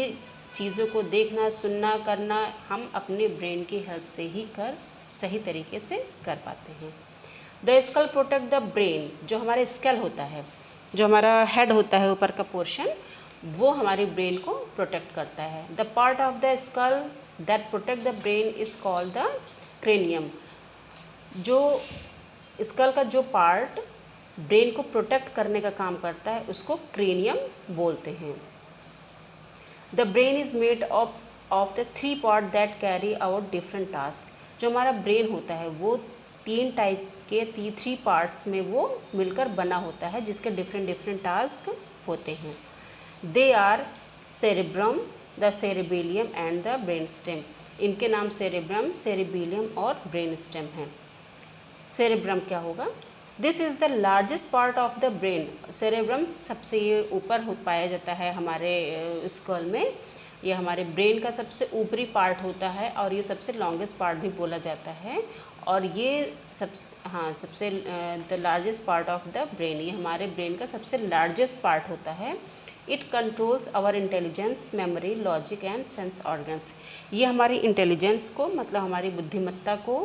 चीज़ों को देखना, सुनना, करना हम अपने ब्रेन की हेल्प से ही सही तरीके से कर पाते हैं. The skull protect the brain. जो हमारा स्कल होता है, जो हमारा हेड होता है ऊपर का पोर्शन, वो हमारे ब्रेन को प्रोटेक्ट करता है. The part of the skull that protect the brain is called the cranium. जो स्कल का जो पार्ट ब्रेन को प्रोटेक्ट करने का काम करता है उसको क्रेनियम बोलते हैं. The brain is made of the 3 part that carry out different task. जो हमारा ब्रेन होता है वो 3 टाइप के 3 पार्ट्स में वो मिलकर बना होता है, जिसके डिफरेंट टास्क होते हैं. They are cerebrum, the cerebellum and the brain stem. इनके नाम सेरेब्रम, सेरेबेलियम और ब्रेन स्टेम हैं. सेरेब्रम क्या होगा? This is the largest part of the brain. Cerebrum सबसे ये ऊपर पाया जाता है हमारे स्कल में. ये हमारे ब्रेन का सबसे ऊपरी पार्ट होता है और ये सबसे लॉन्गेस्ट पार्ट भी बोला जाता है. और ये सबसे the largest part of the brain, ये हमारे ब्रेन का सबसे लार्जेस्ट पार्ट होता है. It controls our intelligence, memory, logic and sense organs. ये हमारी इंटेलिजेंस को, मतलब हमारी बुद्धिमत्ता को,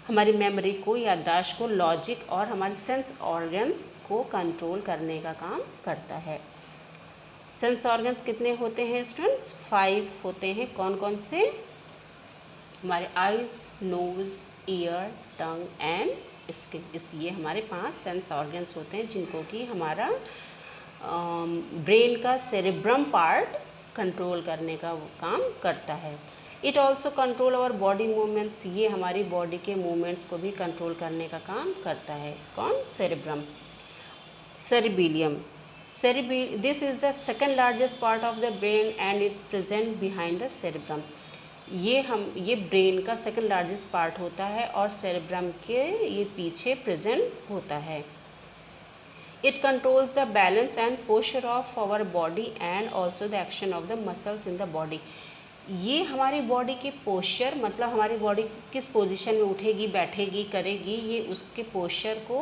हमारी मेमोरी को, याददाश्त को, लॉजिक और हमारे सेंस ऑर्गन्स को कंट्रोल करने का काम करता है. सेंस ऑर्गन्स कितने होते हैं स्टूडेंट्स? 5 होते हैं. कौन कौन से? हमारे eyes, nose, ear, tongue and skin. इसलिए हमारे 5 सेंस ऑर्गन्स होते हैं जिनको कि हमारा ब्रेन का सेरेब्रम पार्ट कंट्रोल करने का काम करता है. It also control our body movements. ये हमारी बॉडी के मूवमेंट्स को भी कंट्रोल करने का काम करता है. कौन? Cerebrum. सेरेबेलियम. This is the second largest part of the brain and it's present behind the cerebrum. ये ब्रेन का सेकंड लार्जेस्ट पार्ट होता है और सेरेब्रम के ये पीछे प्रेजेंट होता है. It controls the balance and posture of our body and also the action of the muscles in the body. ये हमारी बॉडी के पोस्चर, मतलब हमारी बॉडी किस पोजीशन में उठेगी, बैठेगी, करेगी, ये उसके पोस्चर को,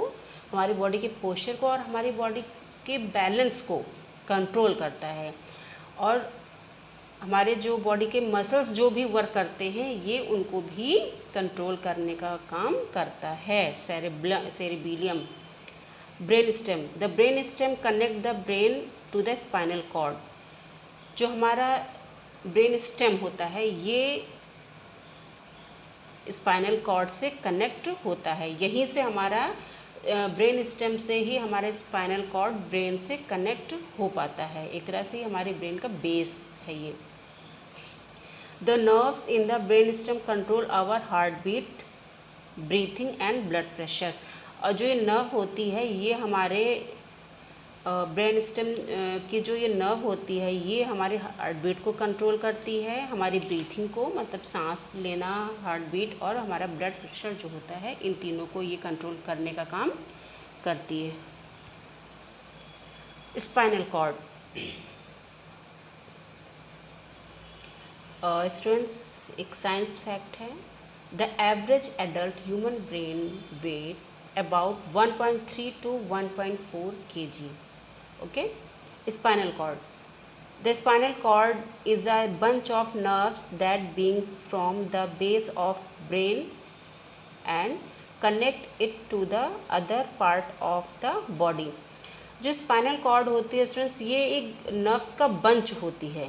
हमारी बॉडी के पोस्चर को और हमारी बॉडी के बैलेंस को कंट्रोल करता है। और हमारे जो बॉडी के मसल्स जो भी वर्क करते हैं ये उनको भी कंट्रोल करने का काम करता है। Cerebellum, brain stem, the brain stem connect the brain to the spinal cord. जो हमारा ब्रेन स्टेम होता है ये स्पाइनल कॉर्ड से कनेक्ट होता है। यहीं से हमारा ब्रेन स्टेम से ही हमारे स्पाइनल कॉर्ड ब्रेन से कनेक्ट हो पाता है। एक तरह से हमारे ब्रेन का बेस है ये। The nerves in the brain stem control our heart beat, breathing and blood pressure. और जो ये नर्व होती है ये हमारे ब्रेन स्टेम की जो ये नर्व होती है ये हमारे हार्ट बीट को कंट्रोल करती है, हमारी ब्रीथिंग को, मतलब सांस लेना, हार्ट बीट, और हमारा ब्लड प्रेशर जो होता है, इन तीनों को ये कंट्रोल करने का काम करती है। स्पाइनल कॉर्ड, स्टूडेंट्स एक साइंस फैक्ट है, the average adult human brain weight about 1.3 to 1.4 kg. Okay, spinal cord. The spinal cord is a bunch of nerves that being from the base of brain and connect it to the other part of the body. जो spinal cord होती है students ये एक nerves का bunch होती है।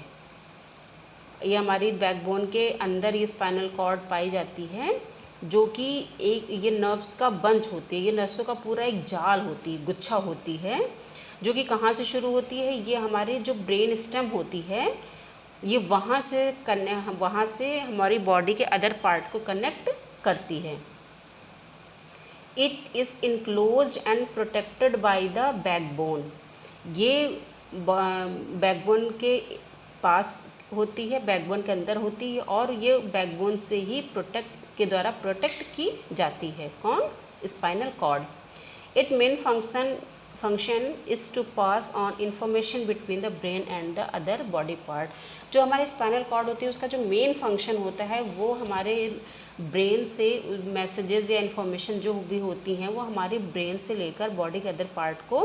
ये हमारी बैकबोन के अंदर ये स्पाइनल कॉर्ड पाई जाती है जो कि एक ये नर्व्स का बंच होती है। ये नर्व्सों का पूरा एक जाल होती है, गुच्छा होती है, जो कि कहाँ से शुरू होती है, ये हमारे जो ब्रेन स्टेम होती है ये वहाँ से हमारी बॉडी के अदर पार्ट को कनेक्ट करती है। It is enclosed and protected by the backbone. ये बैकबोन के पास होती है, बैकबोन के अंदर होती है और ये बैकबोन से ही प्रोटेक्ट की जाती है। कौन? Spinal cord. It main function is to pass on information between the brain and the other body part. जो हमारे स्पाइनल कॉर्ड होती है उसका जो मेन फंक्शन होता है वो हमारे ब्रेन से मैसेजेस या इन्फॉर्मेशन जो भी होती हैं वो हमारे ब्रेन से लेकर बॉडी के अदर पार्ट को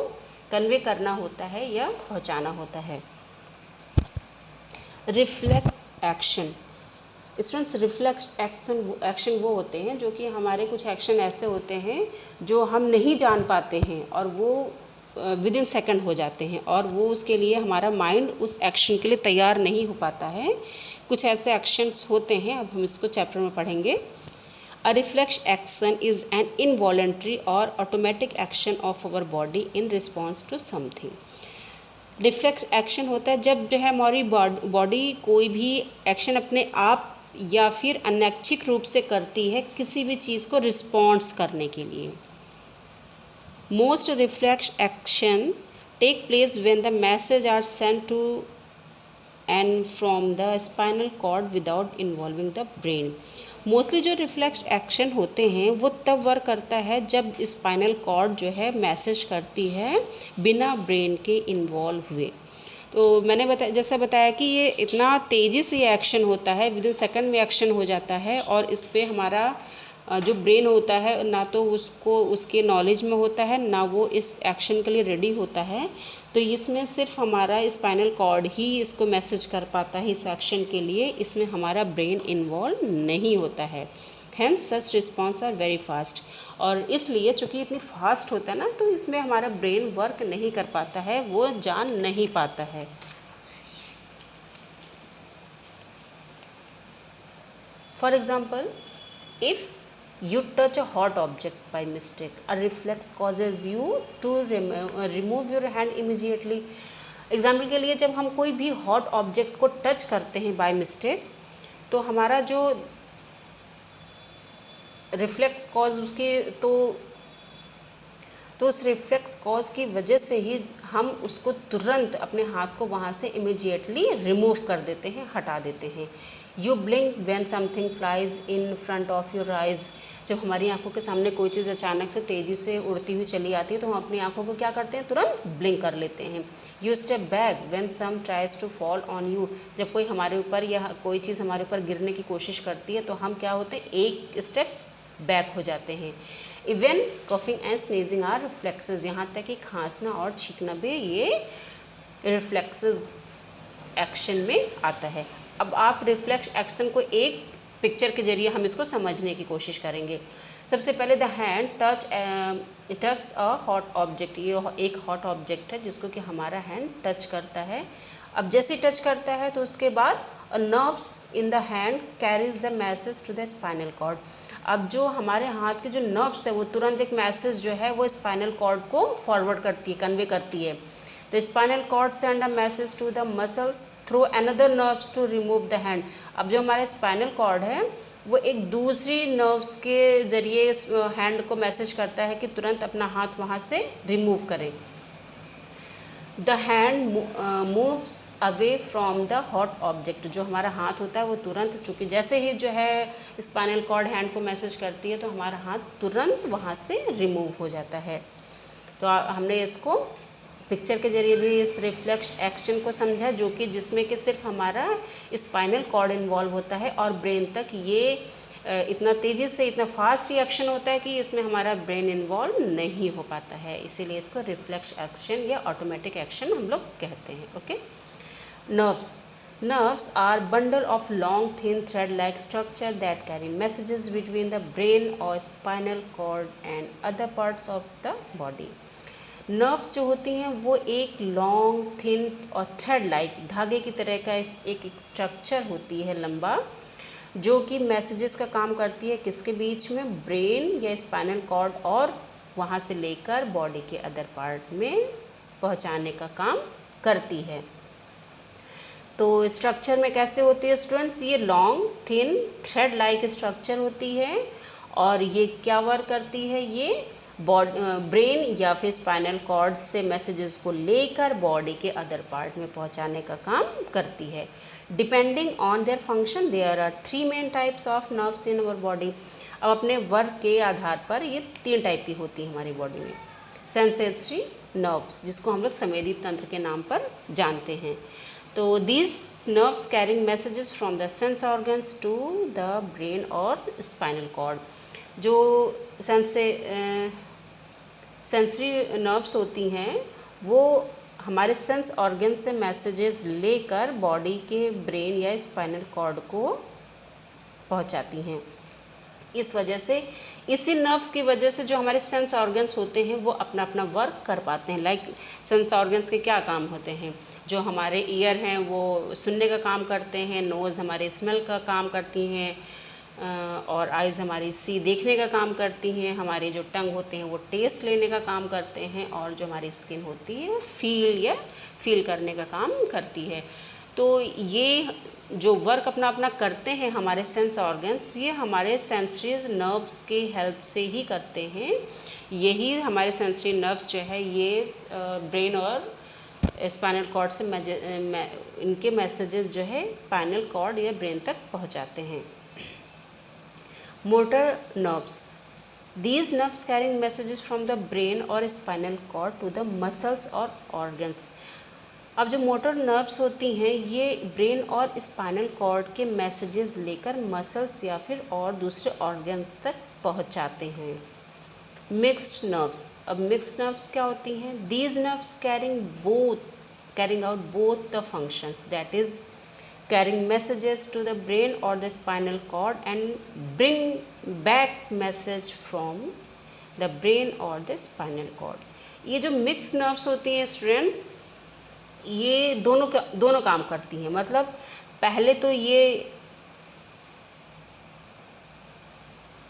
कन्वे करना होता है या पहुंचाना होता है। Reflex action, students reflex action वो होते हैं जो कि हमारे कुछ एक्शन ऐसे होते हैं जो हम नहीं जान पाते हैं और वो विद इन सेकेंड हो जाते हैं और वो उसके लिए हमारा माइंड उस एक्शन के लिए तैयार नहीं हो पाता है। कुछ ऐसे एक्शंस होते हैं, अब हम इसको चैप्टर में पढ़ेंगे। A reflex action is an involuntary or automatic action of our body in response to something. Reflex action होता है जब जो है हमारी बॉडी कोई भी एक्शन अपने आप या फिर अनैच्छिक रूप से करती है किसी भी चीज़ को रिस्पॉन्स करने के लिए। Most reflex action take place when the message are sent to and from the spinal cord without involving the brain. Mostly जो रिफ्लेक्स एक्शन होते हैं वो तब वर्क करता है जब स्पाइनल कॉर्ड जो है मैसेज करती है बिना ब्रेन के इन्वॉल्व हुए। तो मैंने जैसा बताया कि ये इतना तेज़ी से ये एक्शन होता है, विद इन सेकंड में एक्शन हो जाता है और इस पे हमारा जो ब्रेन होता है ना तो उसको उसके नॉलेज में होता है ना वो इस एक्शन के लिए रेडी होता है। तो इसमें सिर्फ हमारा स्पाइनल कॉर्ड ही इसको मैसेज कर पाता है इस एक्शन के लिए, इसमें हमारा ब्रेन इन्वॉल्व नहीं होता है। Hence such response are very fast. और इसलिए चूँकि इतनी फास्ट होता है ना तो इसमें हमारा ब्रेन वर्क नहीं कर पाता है, वो जान नहीं पाता है। For example, if you touch a hot object by mistake, a reflex causes you to remove your hand immediately. Example के लिए जब हम कोई भी हॉट ऑब्जेक्ट को टच करते हैं बाय मिस्टेक तो हमारा जो रिफ्लेक्स कॉज उसके तो उस रिफ्लेक्स कॉज की वजह से ही हम उसको तुरंत अपने हाथ को वहाँ से इमीडिएटली रिमूव कर देते हैं, हटा देते हैं। You blink when something flies in front of your eyes. जब हमारी आंखों के सामने कोई चीज़ अचानक से तेज़ी से उड़ती हुई चली आती है तो हम अपनी आंखों को क्या करते हैं, तुरंत ब्लिंक कर लेते हैं। You step back when some tries to fall on you. जब कोई हमारे ऊपर या कोई चीज़ हमारे ऊपर गिरने की कोशिश करती है तो हम क्या होते हैं, एक स्टेप बैक हो जाते हैं। Even coughing and sneezing are reflexes. यहाँ तक कि खांसना और छींकना भी ये रिफ्लेक्सेस एक्शन में आता है। अब आप रिफ्लेक्स एक्शन को एक पिक्चर के जरिए हम इसको समझने की कोशिश करेंगे। सबसे पहले the hand touch a hot object. ये एक हॉट ऑब्जेक्ट है जिसको कि हमारा हैंड टच करता है। अब जैसे ही टच करता है तो उसके बाद nerves in the hand carries the message to the spinal cord. अब जो हमारे हाथ के जो नर्व्स है वो तुरंत एक मैसेज जो है वो स्पाइनल कॉर्ड को फॉरवर्ड करती है, कन्वे करती है। The spinal cord send a message to the muscles through another nerves to remove the hand. अब जो हमारे स्पाइनल कॉर्ड है वो एक दूसरी नर्व्स के जरिए इस हैंड को मैसेज करता है कि तुरंत अपना हाथ वहाँ से रिमूव करें। The hand moves away from the hot object. जो हमारा हाथ होता है वो तुरंत, चूँकि जैसे ही जो है स्पाइनल कॉर्ड हैंड को मैसेज करती है तो हमारा हाथ तुरंत वहाँ से रिमूव हो जाता है। तो हमने इसको पिक्चर के जरिए भी इस रिफ्लेक्स एक्शन को समझा, जो कि जिसमें कि सिर्फ हमारा स्पाइनल कॉर्ड इन्वॉल्व होता है और ब्रेन तक ये इतना तेज़ी से, इतना फास्ट रिएक्शन होता है कि इसमें हमारा ब्रेन इन्वॉल्व नहीं हो पाता है। इसीलिए इसको रिफ्लेक्स एक्शन या ऑटोमेटिक एक्शन हम लोग कहते हैं। Okay. Nerves are bundle of long thin thread like structure that carry messages between the brain or spinal cord and other parts of the body. Nerves जो होती हैं वो एक लॉन्ग थिन और थ्रेड लाइक धागे की तरह का एक स्ट्रक्चर होती है लंबा, जो कि मैसेजेस का काम करती है किसके बीच में, ब्रेन या स्पाइनल कॉर्ड और वहाँ से लेकर बॉडी के अदर पार्ट में पहुँचाने का काम करती है। तो स्ट्रक्चर में कैसे होती है स्टूडेंट्स, ये long thin thread like structure होती है और ये क्या वर्क करती है, ये ब्रेन या फिर स्पाइनल कॉर्ड से मैसेजेस को लेकर बॉडी के अदर पार्ट में पहुंचाने का काम करती है। Depending on their function there are 3 main types of nerves in our body. अब अपने वर्क के आधार पर ये 3 टाइप की होती है हमारी बॉडी में। सेंसेटरी नर्व्स, जिसको हम लोग संवेदी तंत्र के नाम पर जानते हैं। तो these nerves carrying messages from the sense organs to the brain और स्पाइनल कॉर्ड। जो सेंसरी नर्व्स होती हैं वो हमारे सेंस ऑर्गन से मैसेजेस लेकर बॉडी के ब्रेन या स्पाइनल कॉर्ड को पहुंचाती हैं। इस वजह से, इसी नर्व्स की वजह से जो हमारे सेंस ऑर्गन्स होते हैं वो अपना अपना वर्क कर पाते हैं। लाइक सेंस ऑर्गन्स के क्या काम होते हैं, जो हमारे ईयर हैं वो सुनने का काम करते हैं, नोज़ हमारे स्मेल का काम करती हैं और आइज़ हमारी देखने का काम करती हैं, हमारे जो टंग होते हैं वो टेस्ट लेने का काम करते हैं और जो हमारी स्किन होती है वो फील करने का काम करती है। तो ये जो वर्क अपना अपना करते हैं हमारे सेंस ऑर्गन्स, ये हमारे सेंसरी नर्व्स की हेल्प से ही करते हैं। यही हमारे सेंसरी नर्व्स जो है ये ब्रेन और स्पाइनल कॉर्ड से इनके मैसेजेस जो है स्पाइनल कॉर्ड या ब्रेन तक पहुंचाते हैं। Motor nerves, these nerves carrying messages from the brain or spinal cord to the muscles और organs। अब जो मोटर नर्व्स होती हैं ये ब्रेन और स्पाइनल कॉर्ड के मैसेजेस लेकर मसल्स या फिर और दूसरे ऑर्गन्स तक पहुंचाते हैं। मिक्स्ड नर्व्स, अब मिक्स्ड नर्व्स क्या होती हैं, these nerves carrying out both the functions, that is carrying messages to the brain or the spinal cord and bring back message from the brain or the spinal cord। ये जो mix nerves होती हैं students, ये दोनों काम करती हैं। मतलब पहले तो ये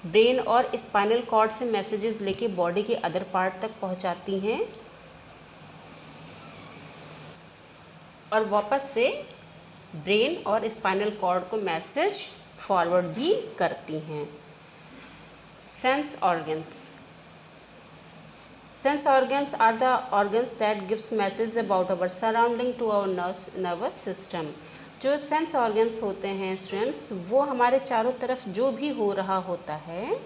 ब्रेन और स्पाइनल कॉर्ड से मैसेजेस लेके बॉडी के अदर पार्ट तक पहुंचाती हैं और वापस से ब्रेन और स्पाइनल कॉर्ड को मैसेज फॉरवर्ड भी करती हैं। Sense organs are the organs that gives message about our surrounding to our nervous system. जो सेंस ऑर्गन्स होते हैं स्टूडेंट्स, वो हमारे चारों तरफ जो भी हो रहा होता है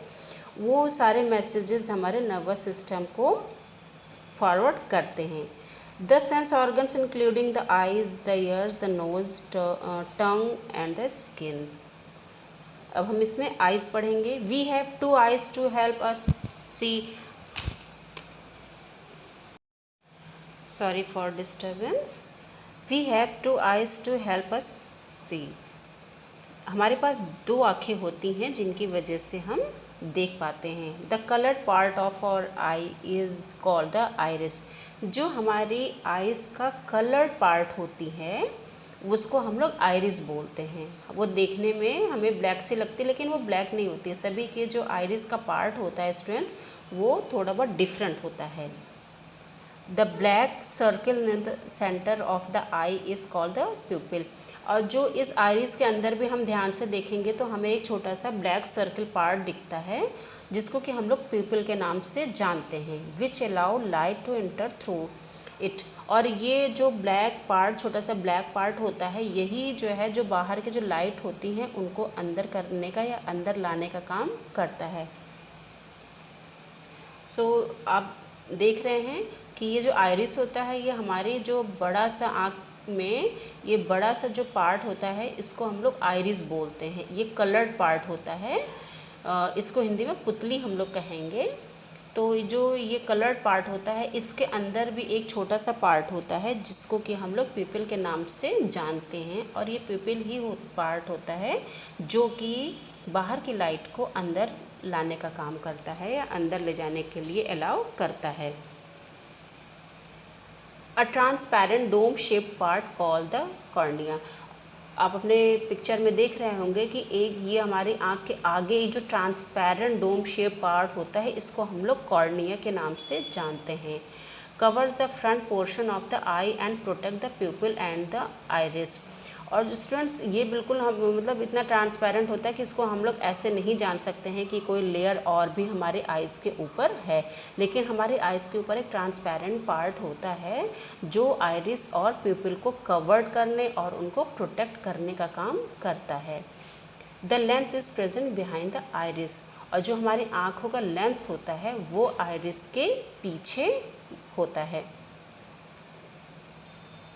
वो सारे मैसेजेस हमारे नर्वस सिस्टम को फॉरवर्ड करते हैं। The sense organs including the eyes, the ears, the nose, tongue and the skin. अब हम इसमें आइज पढ़ेंगे। We have two eyes to help us see. Sorry for disturbance. We have two eyes to help us see. हमारे पास दो आँखें होती हैं जिनकी वजह से हम देख पाते हैं। The coloured part of our eye is called the iris. जो हमारी आइज़ का कलर्ड पार्ट होती है उसको हम लोग आइरिस बोलते हैं। वो देखने में हमें ब्लैक सी लगती है लेकिन वो ब्लैक नहीं होती है। सभी के जो आइरिस का पार्ट होता है स्टूडेंट्स, वो थोड़ा बहुत डिफरेंट होता है। The black circle in the centre of the I is called the प्यूपिल। और जो इस आइरिस के अंदर भी हम ध्यान से देखेंगे तो हमें एक छोटा सा ब्लैक सर्किल पार्ट दिखता है जिसको कि हम लोग प्यूपिल के नाम से जानते हैं। Which allow light to enter through it. और ये जो ब्लैक पार्ट, छोटा सा ब्लैक पार्ट होता है, यही जो है जो बाहर की जो लाइट होती हैं उनको अंदर करने का या अंदर लाने का काम करता है। सो आप देख रहे हैं कि ये जो आइरिस होता है ये हमारी जो बड़ा सा आँख में ये बड़ा सा जो पार्ट होता है इसको हम लोग आइरिस बोलते हैं। ये कलर्ड पार्ट होता है, इसको हिंदी में पुतली हम लोग कहेंगे। तो जो ये कलर्ड पार्ट होता है इसके अंदर भी एक छोटा सा पार्ट होता है जिसको कि हम लोग प्यूपिल के नाम से जानते हैं। और ये प्यूपिल ही पार्ट होता है जो कि बाहर की लाइट को अंदर लाने का काम करता है या अंदर ले जाने के लिए अलाउ करता है। A transparent dome shape part called the cornea. आप अपने पिक्चर में देख रहे होंगे कि एक ये हमारी आँख के आगे जो ट्रांसपेरेंट डोम शेप पार्ट होता है इसको हम लोग कॉर्निया के नाम से जानते हैं। Covers the front portion of the I and protect the प्यूपिल and the iris. और स्टूडेंट्स ये बिल्कुल हम मतलब इतना ट्रांसपेरेंट होता है कि इसको हम लोग ऐसे नहीं जान सकते हैं कि कोई लेयर और भी हमारे आइज़ के ऊपर है, लेकिन हमारे आइज़ के ऊपर एक ट्रांसपेरेंट पार्ट होता है जो आइरिस और प्यूपिल को कवर्ड करने और उनको प्रोटेक्ट करने का काम करता है। The lens is present behind the iris. और जो हमारी आँखों का लेंस होता है वो आइरिस के पीछे होता है।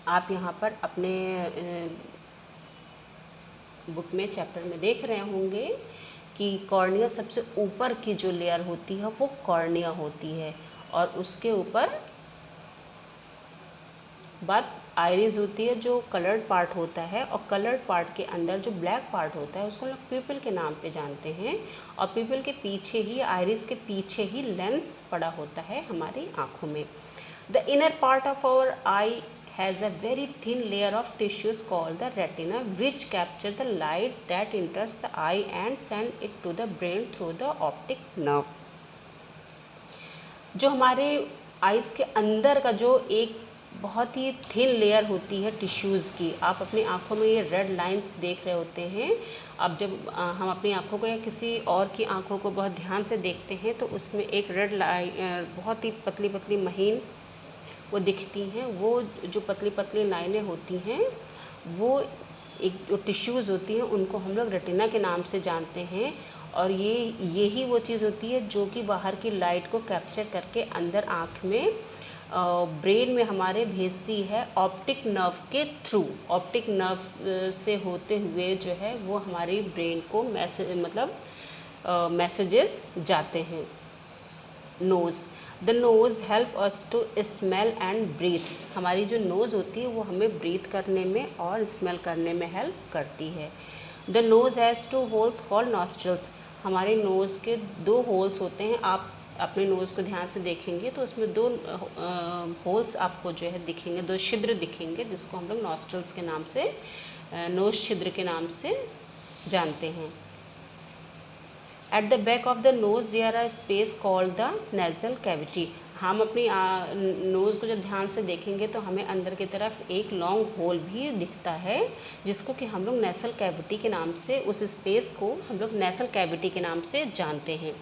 आप यहाँ पर अपने बुक में चैप्टर में देख रहे होंगे कि कॉर्निया सबसे ऊपर की जो लेयर होती है वो कॉर्निया होती है और उसके ऊपर बात आइरिस होती है जो कलर्ड पार्ट होता है। और कलर्ड पार्ट के अंदर जो ब्लैक पार्ट होता है उसको हम लोग प्यूपिल के नाम पे जानते हैं। और प्यूपिल के पीछे ही, आइरिस के पीछे ही लेंस पड़ा होता है हमारी आँखों में। The inner part of our eye has a very thin layer of tissues called the retina which capture the light that enters the eye and send it to the brain through the optic nerve। जो हमारे eyes के अंदर का जो एक बहुत ही thin layer होती है टिश्यूज़ की, आप अपनी आँखों में ये रेड लाइंस देख रहे होते हैं। अब जब हम अपनी आँखों को या किसी और की आँखों को बहुत ध्यान से देखते हैं तो उसमें एक रेड लाइन, बहुत ही पतली पतली महीन वो दिखती हैं। वो जो पतली पतली लाइनें होती हैं वो एक जो टिश्यूज़ होती हैं उनको हम लोग रेटिना के नाम से जानते हैं। और यही वो चीज़ होती है जो कि बाहर की लाइट को कैप्चर करके अंदर आँख में ब्रेन में हमारे भेजती है ऑप्टिक नर्व के थ्रू। ऑप्टिक नर्व से होते हुए जो है वो हमारी ब्रेन को मैसेजेस जाते हैं। Nose. The nose help us to smell and breathe. हमारी जो नोज़ होती है वो हमें ब्रीथ करने में और स्मेल करने में हेल्प करती है। The nose has two holes called nostrils. हमारे नोज़ के दो होल्स होते हैं। आप अपने नोज़ को ध्यान से देखेंगे तो उसमें दो होल्स आपको जो है दिखेंगे, दो छिद्र दिखेंगे जिसको हम लोग नॉस्ट्रल्स के नाम से, नोज़ छिद्र के नाम से जानते हैं। At the back of the nose there are space called the nasal cavity. हम अपनी नोज़ को जब ध्यान से देखेंगे तो हमें अंदर की तरफ एक लॉन्ग होल भी दिखता है जिसको कि हम लोग नेज़ल कैविटी के नाम से, उस स्पेस को हम लोग नेज़ल कैविटी के नाम से जानते हैं।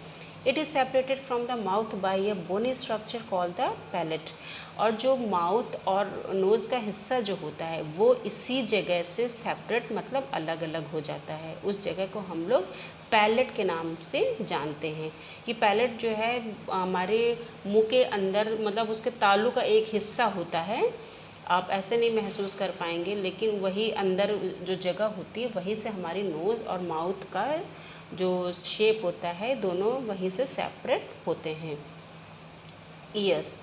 It is separated from the mouth by a bony structure called the palate. और जो माउथ और नोज़ का हिस्सा जो होता है वो इसी जगह से सेपरेट मतलब अलग अलग हो जाता है। उस जगह को हम लोग पैलेट के नाम से जानते हैं। ये पैलेट जो है हमारे मुंह के अंदर मतलब उसके तालू का एक हिस्सा होता है। आप ऐसे नहीं महसूस कर पाएंगे, लेकिन वही अंदर जो जगह होती है वहीं से हमारी नोज़ और माउथ का जो शेप होता है दोनों वहीं से सेपरेट होते हैं। Ears,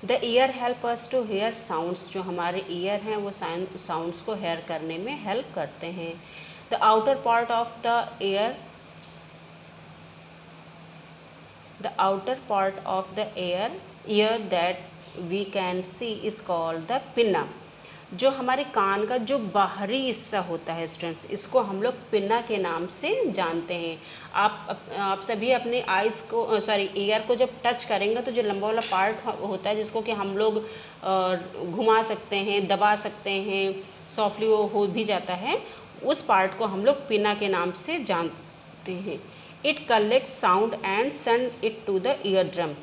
the ear help us to hear sounds. जो हमारे ईयर हैं वो साउंड्स को हेयर करने में हेल्प करते हैं। The outer part of the year, the outer part of the ear that we can see is called the pinna। जो हमारे कान का जो बाहरी हिस्सा होता है स्टूडेंट्स, इसको हम लोग पिन्ना के नाम से जानते हैं। आप सभी अपने आइज़ को ईयर को जब टच करेंगे तो जो लंबा वाला पार्ट होता है जिसको कि हम लोग घुमा सकते हैं, दबा सकते हैं, सॉफ्टली वो हो भी जाता है, उस पार्ट को हम लोग पिन्ना के नाम से जानते हैं। It collect sound and send it to the ear drum.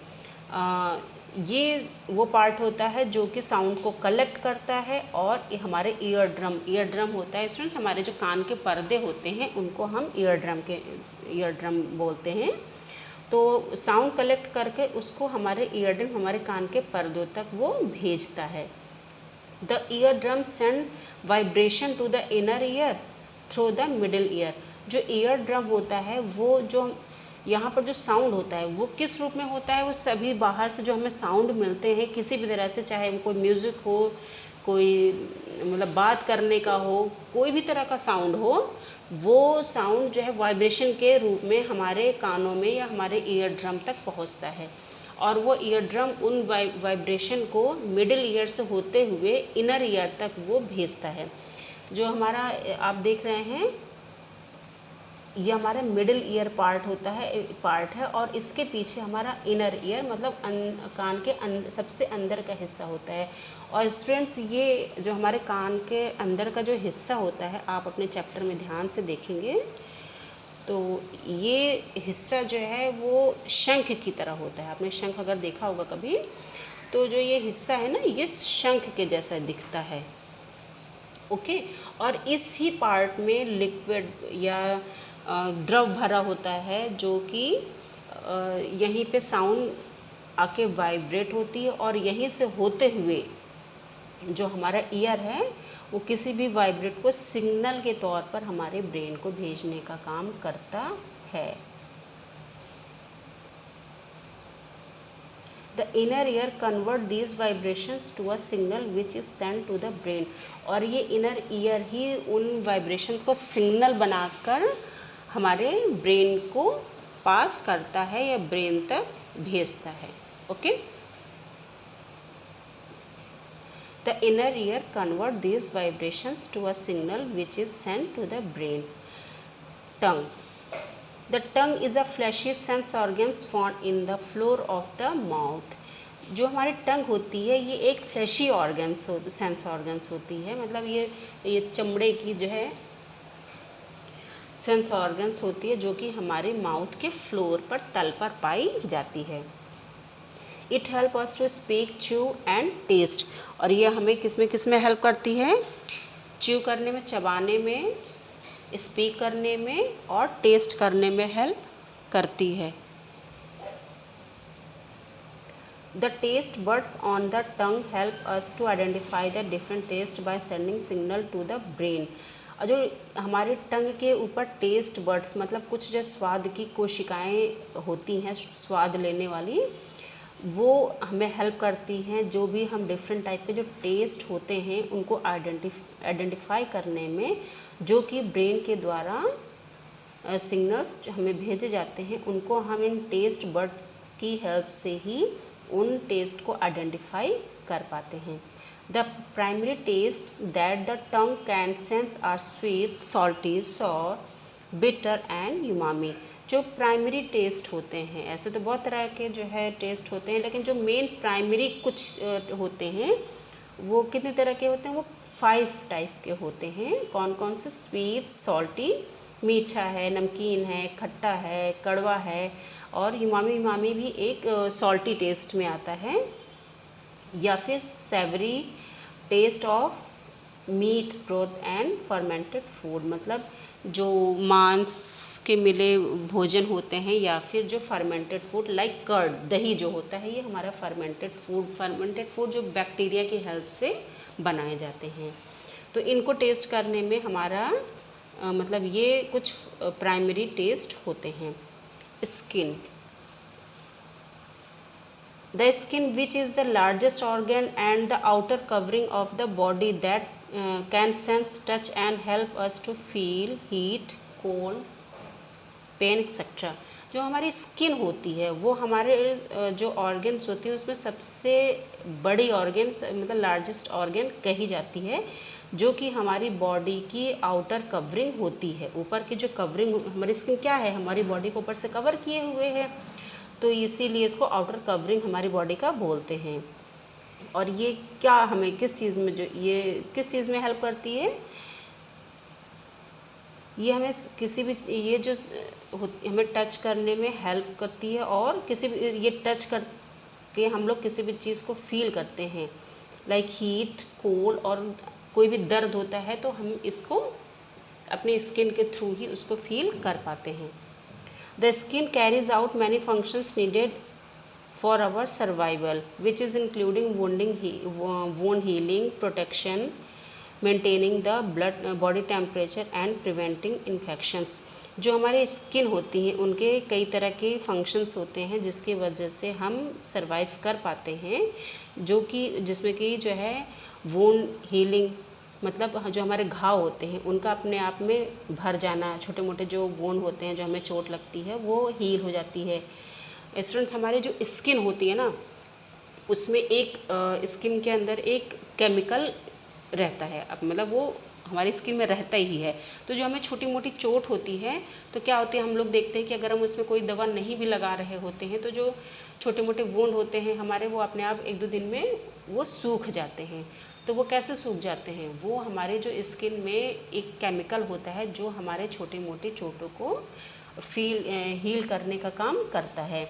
ये वो पार्ट होता है जो कि साउंड को कलेक्ट करता है और ये हमारे ईयर ड्रम होता है स्टूडेंट्स, हमारे जो कान के पर्दे होते हैं उनको हम ईयर ड्रम बोलते हैं। तो साउंड कलेक्ट करके उसको हमारे ईयर ड्रम हमारे कान के पर्दों तक वो भेजता है। The ear drum send vibration to the inner ear through the middle ear. जो ईयर ड्रम होता है वो जो यहाँ पर जो साउंड होता है वो किस रूप में होता है, वो सभी बाहर से जो हमें साउंड मिलते हैं किसी भी तरह से, चाहे वो कोई म्यूज़िक हो, कोई मतलब बात करने का हो, कोई भी तरह का साउंड हो, वो साउंड जो है वाइब्रेशन के रूप में हमारे कानों में या हमारे ईयर ड्रम तक पहुँचता है। और वो ईयर ड्रम उन वाइब्रेशन को मिडिल ईयर से होते हुए इनर ईयर तक वो भेजता है। जो हमारा आप देख रहे हैं ये हमारा मिडिल ईयर पार्ट है और इसके पीछे हमारा इनर ईयर मतलब कान के सबसे अंदर का हिस्सा होता है। और स्टूडेंट्स ये जो हमारे कान के अंदर का जो हिस्सा होता है आप अपने चैप्टर में ध्यान से देखेंगे तो ये हिस्सा जो है वो शंख की तरह होता है। आपने शंख अगर देखा होगा कभी, तो जो ये हिस्सा है ना ये शंख के जैसा दिखता है। ओके, और इस ही पार्ट में लिक्विड या द्रव भरा होता है जो कि यहीं पे साउंड आके वाइब्रेट होती है और यहीं से होते हुए जो हमारा ईयर है वो किसी भी वाइब्रेट को सिग्नल के तौर पर हमारे ब्रेन को भेजने का काम करता है। The inner ear convert these vibrations to a signal which is send to the brain. और ये इनर ईयर ही उन वाइब्रेशंस को सिग्नल बनाकर हमारे ब्रेन को पास करता है या ब्रेन तक भेजता है। Okay, the inner ear convert these vibrations to a signal which is send to the brain. Tongue, the tongue is a fleshy sense organs found in the floor of the mouth. जो हमारी टंग होती है ये एक flashy sense organs होती है, मतलब ये चमड़े की जो है सेंस ऑर्गन्स होती है जो कि हमारे माउथ के फ्लोर पर तल पर पाई जाती है। It help us to speak, chew and taste. और ये हमें किस में हेल्प करती है? च्यू करने में, चबाने में, स्पीक करने में और टेस्ट करने में हेल्प करती है। The taste buds on the tongue help us to identify the different taste by sending signal to the brain. और जो हमारे टंग के ऊपर टेस्ट बड्स मतलब कुछ जो स्वाद की कोशिकाएं होती हैं स्वाद लेने वाली, वो हमें हेल्प करती हैं जो भी हम डिफरेंट टाइप के जो टेस्ट होते हैं उनको आइडेंटिफाई करने में, जो कि ब्रेन के द्वारा सिग्नल्स हमें भेजे जाते हैं उनको हम इन टेस्ट बड्स की हेल्प से ही उन टेस्ट को आइडेंटिफाई कर पाते हैं। The primary tastes that the tongue can sense are sweet, salty, sour, bitter and umami। जो प्राइमरी टेस्ट होते हैं, ऐसे तो बहुत तरह के जो है टेस्ट होते हैं, लेकिन जो मेन प्राइमरी कुछ होते हैं वो कितने तरह के होते हैं? वो 5 टाइप के होते हैं। कौन कौन से? स्वीट, सॉल्टी, मीठा है, नमकीन है, खट्टा है, कड़वा है, और उमामी भी एक सॉल्टी टेस्ट में आता है, या फिर savoury taste of meat broth and fermented food, मतलब जो मांस के मिले भोजन होते हैं या फिर जो फर्मेंटेड फूड लाइक कर्ड, दही जो होता है, ये हमारा फर्मेंटेड फूड जो बैक्टीरिया की हेल्प से बनाए जाते हैं। तो इनको टेस्ट करने में हमारा मतलब ये कुछ प्राइमरी टेस्ट होते हैं। Skin, the skin, which is the largest organ and the outer covering of the body that can sense touch and help us to feel heat, cold, pain etcetera. जो हमारी स्किन होती है वो हमारे जो organs होती है उसमें सबसे बड़ी ऑर्गन मतलब लार्जेस्ट ऑर्गन कही जाती है, जो कि हमारी बॉडी की आउटर कवरिंग होती है। ऊपर की जो कवरिंग हमारी स्किन क्या है, हमारी बॉडी को ऊपर से कवर किए हुए है, तो इसीलिए इसको आउटर कवरिंग हमारी बॉडी का बोलते हैं। और ये क्या हमें किस चीज़ में किस चीज़ में हेल्प करती है, ये हमें किसी भी ये जो हमें टच करने में हेल्प करती है, और किसी भी ये टच करके हम लोग किसी भी चीज़ को फील करते हैं लाइक हीट, कोल्ड, और कोई भी दर्द होता है तो हम इसको अपनी स्किन के थ्रू ही उसको फील कर पाते हैं। The skin carries out many functions needed for our survival, which is including wound healing, protection, maintaining the body temperature and preventing infections। जो हमारे स्किन होती हैं उनके कई तरह के फंक्शंस होते हैं जिसकी वजह से हम सरवाइव कर पाते हैं, जो कि जिसमें कि जो है वुंड हीलिंग, मतलब जो हमारे घाव होते हैं उनका अपने आप में भर जाना, छोटे मोटे जो वोन होते हैं जो हमें चोट लगती है वो हील हो जाती है। स्टूडेंट्स, हमारी जो स्किन होती है ना उसमें एक स्किन के अंदर एक केमिकल रहता है, अब मतलब वो हमारी स्किन में रहता ही है। तो जो हमें छोटी मोटी चोट होती है तो क्या होती है, हम लोग देखते हैं कि अगर हम उसमें कोई दवा नहीं भी लगा रहे होते हैं तो जो छोटे मोटे वुंड होते हैं हमारे, वो अपने आप 1-2 दिन में वो सूख जाते हैं। तो वो कैसे सूख जाते हैं, वो हमारे जो स्किन में एक केमिकल होता है जो हमारे छोटे मोटे चोटों को हील करने का काम करता है,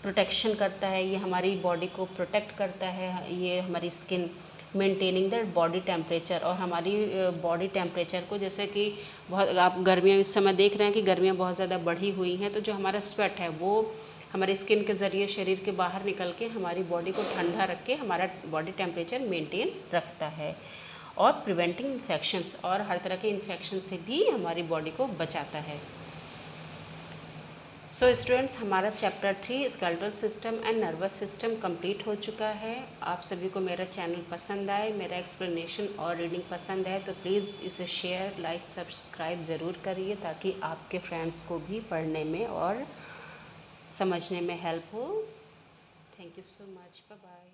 प्रोटेक्शन करता है, ये हमारी बॉडी को प्रोटेक्ट करता है। ये हमारी skin maintaining the body temperature, और हमारी बॉडी टेम्परेचर को, जैसे कि बहुत आप गर्मियाँ इस समय देख रहे हैं कि गर्मियाँ बहुत ज़्यादा बढ़ी हुई हैं, तो जो हमारा स्वेट है वो हमारी स्किन के ज़रिए शरीर के बाहर निकल के हमारी बॉडी को ठंडा रख के हमारा बॉडी टेम्परेचर मेंटेन रखता है, और प्रिवेंटिंग इन्फेक्शंस, और हर तरह के इन्फेक्शन से भी हमारी बॉडी को बचाता है। सो स्टूडेंट्स, हमारा chapter 3 skeletal system and nervous system complete हो चुका है। आप सभी को मेरा चैनल पसंद आए, मेरा एक्सप्लेनेशन और रीडिंग पसंद है तो प्लीज़ इसे शेयर, लाइक, सब्सक्राइब ज़रूर करिए ताकि आपके फ्रेंड्स को भी पढ़ने में और समझने में हेल्प हो। Thank you so much, bye bye.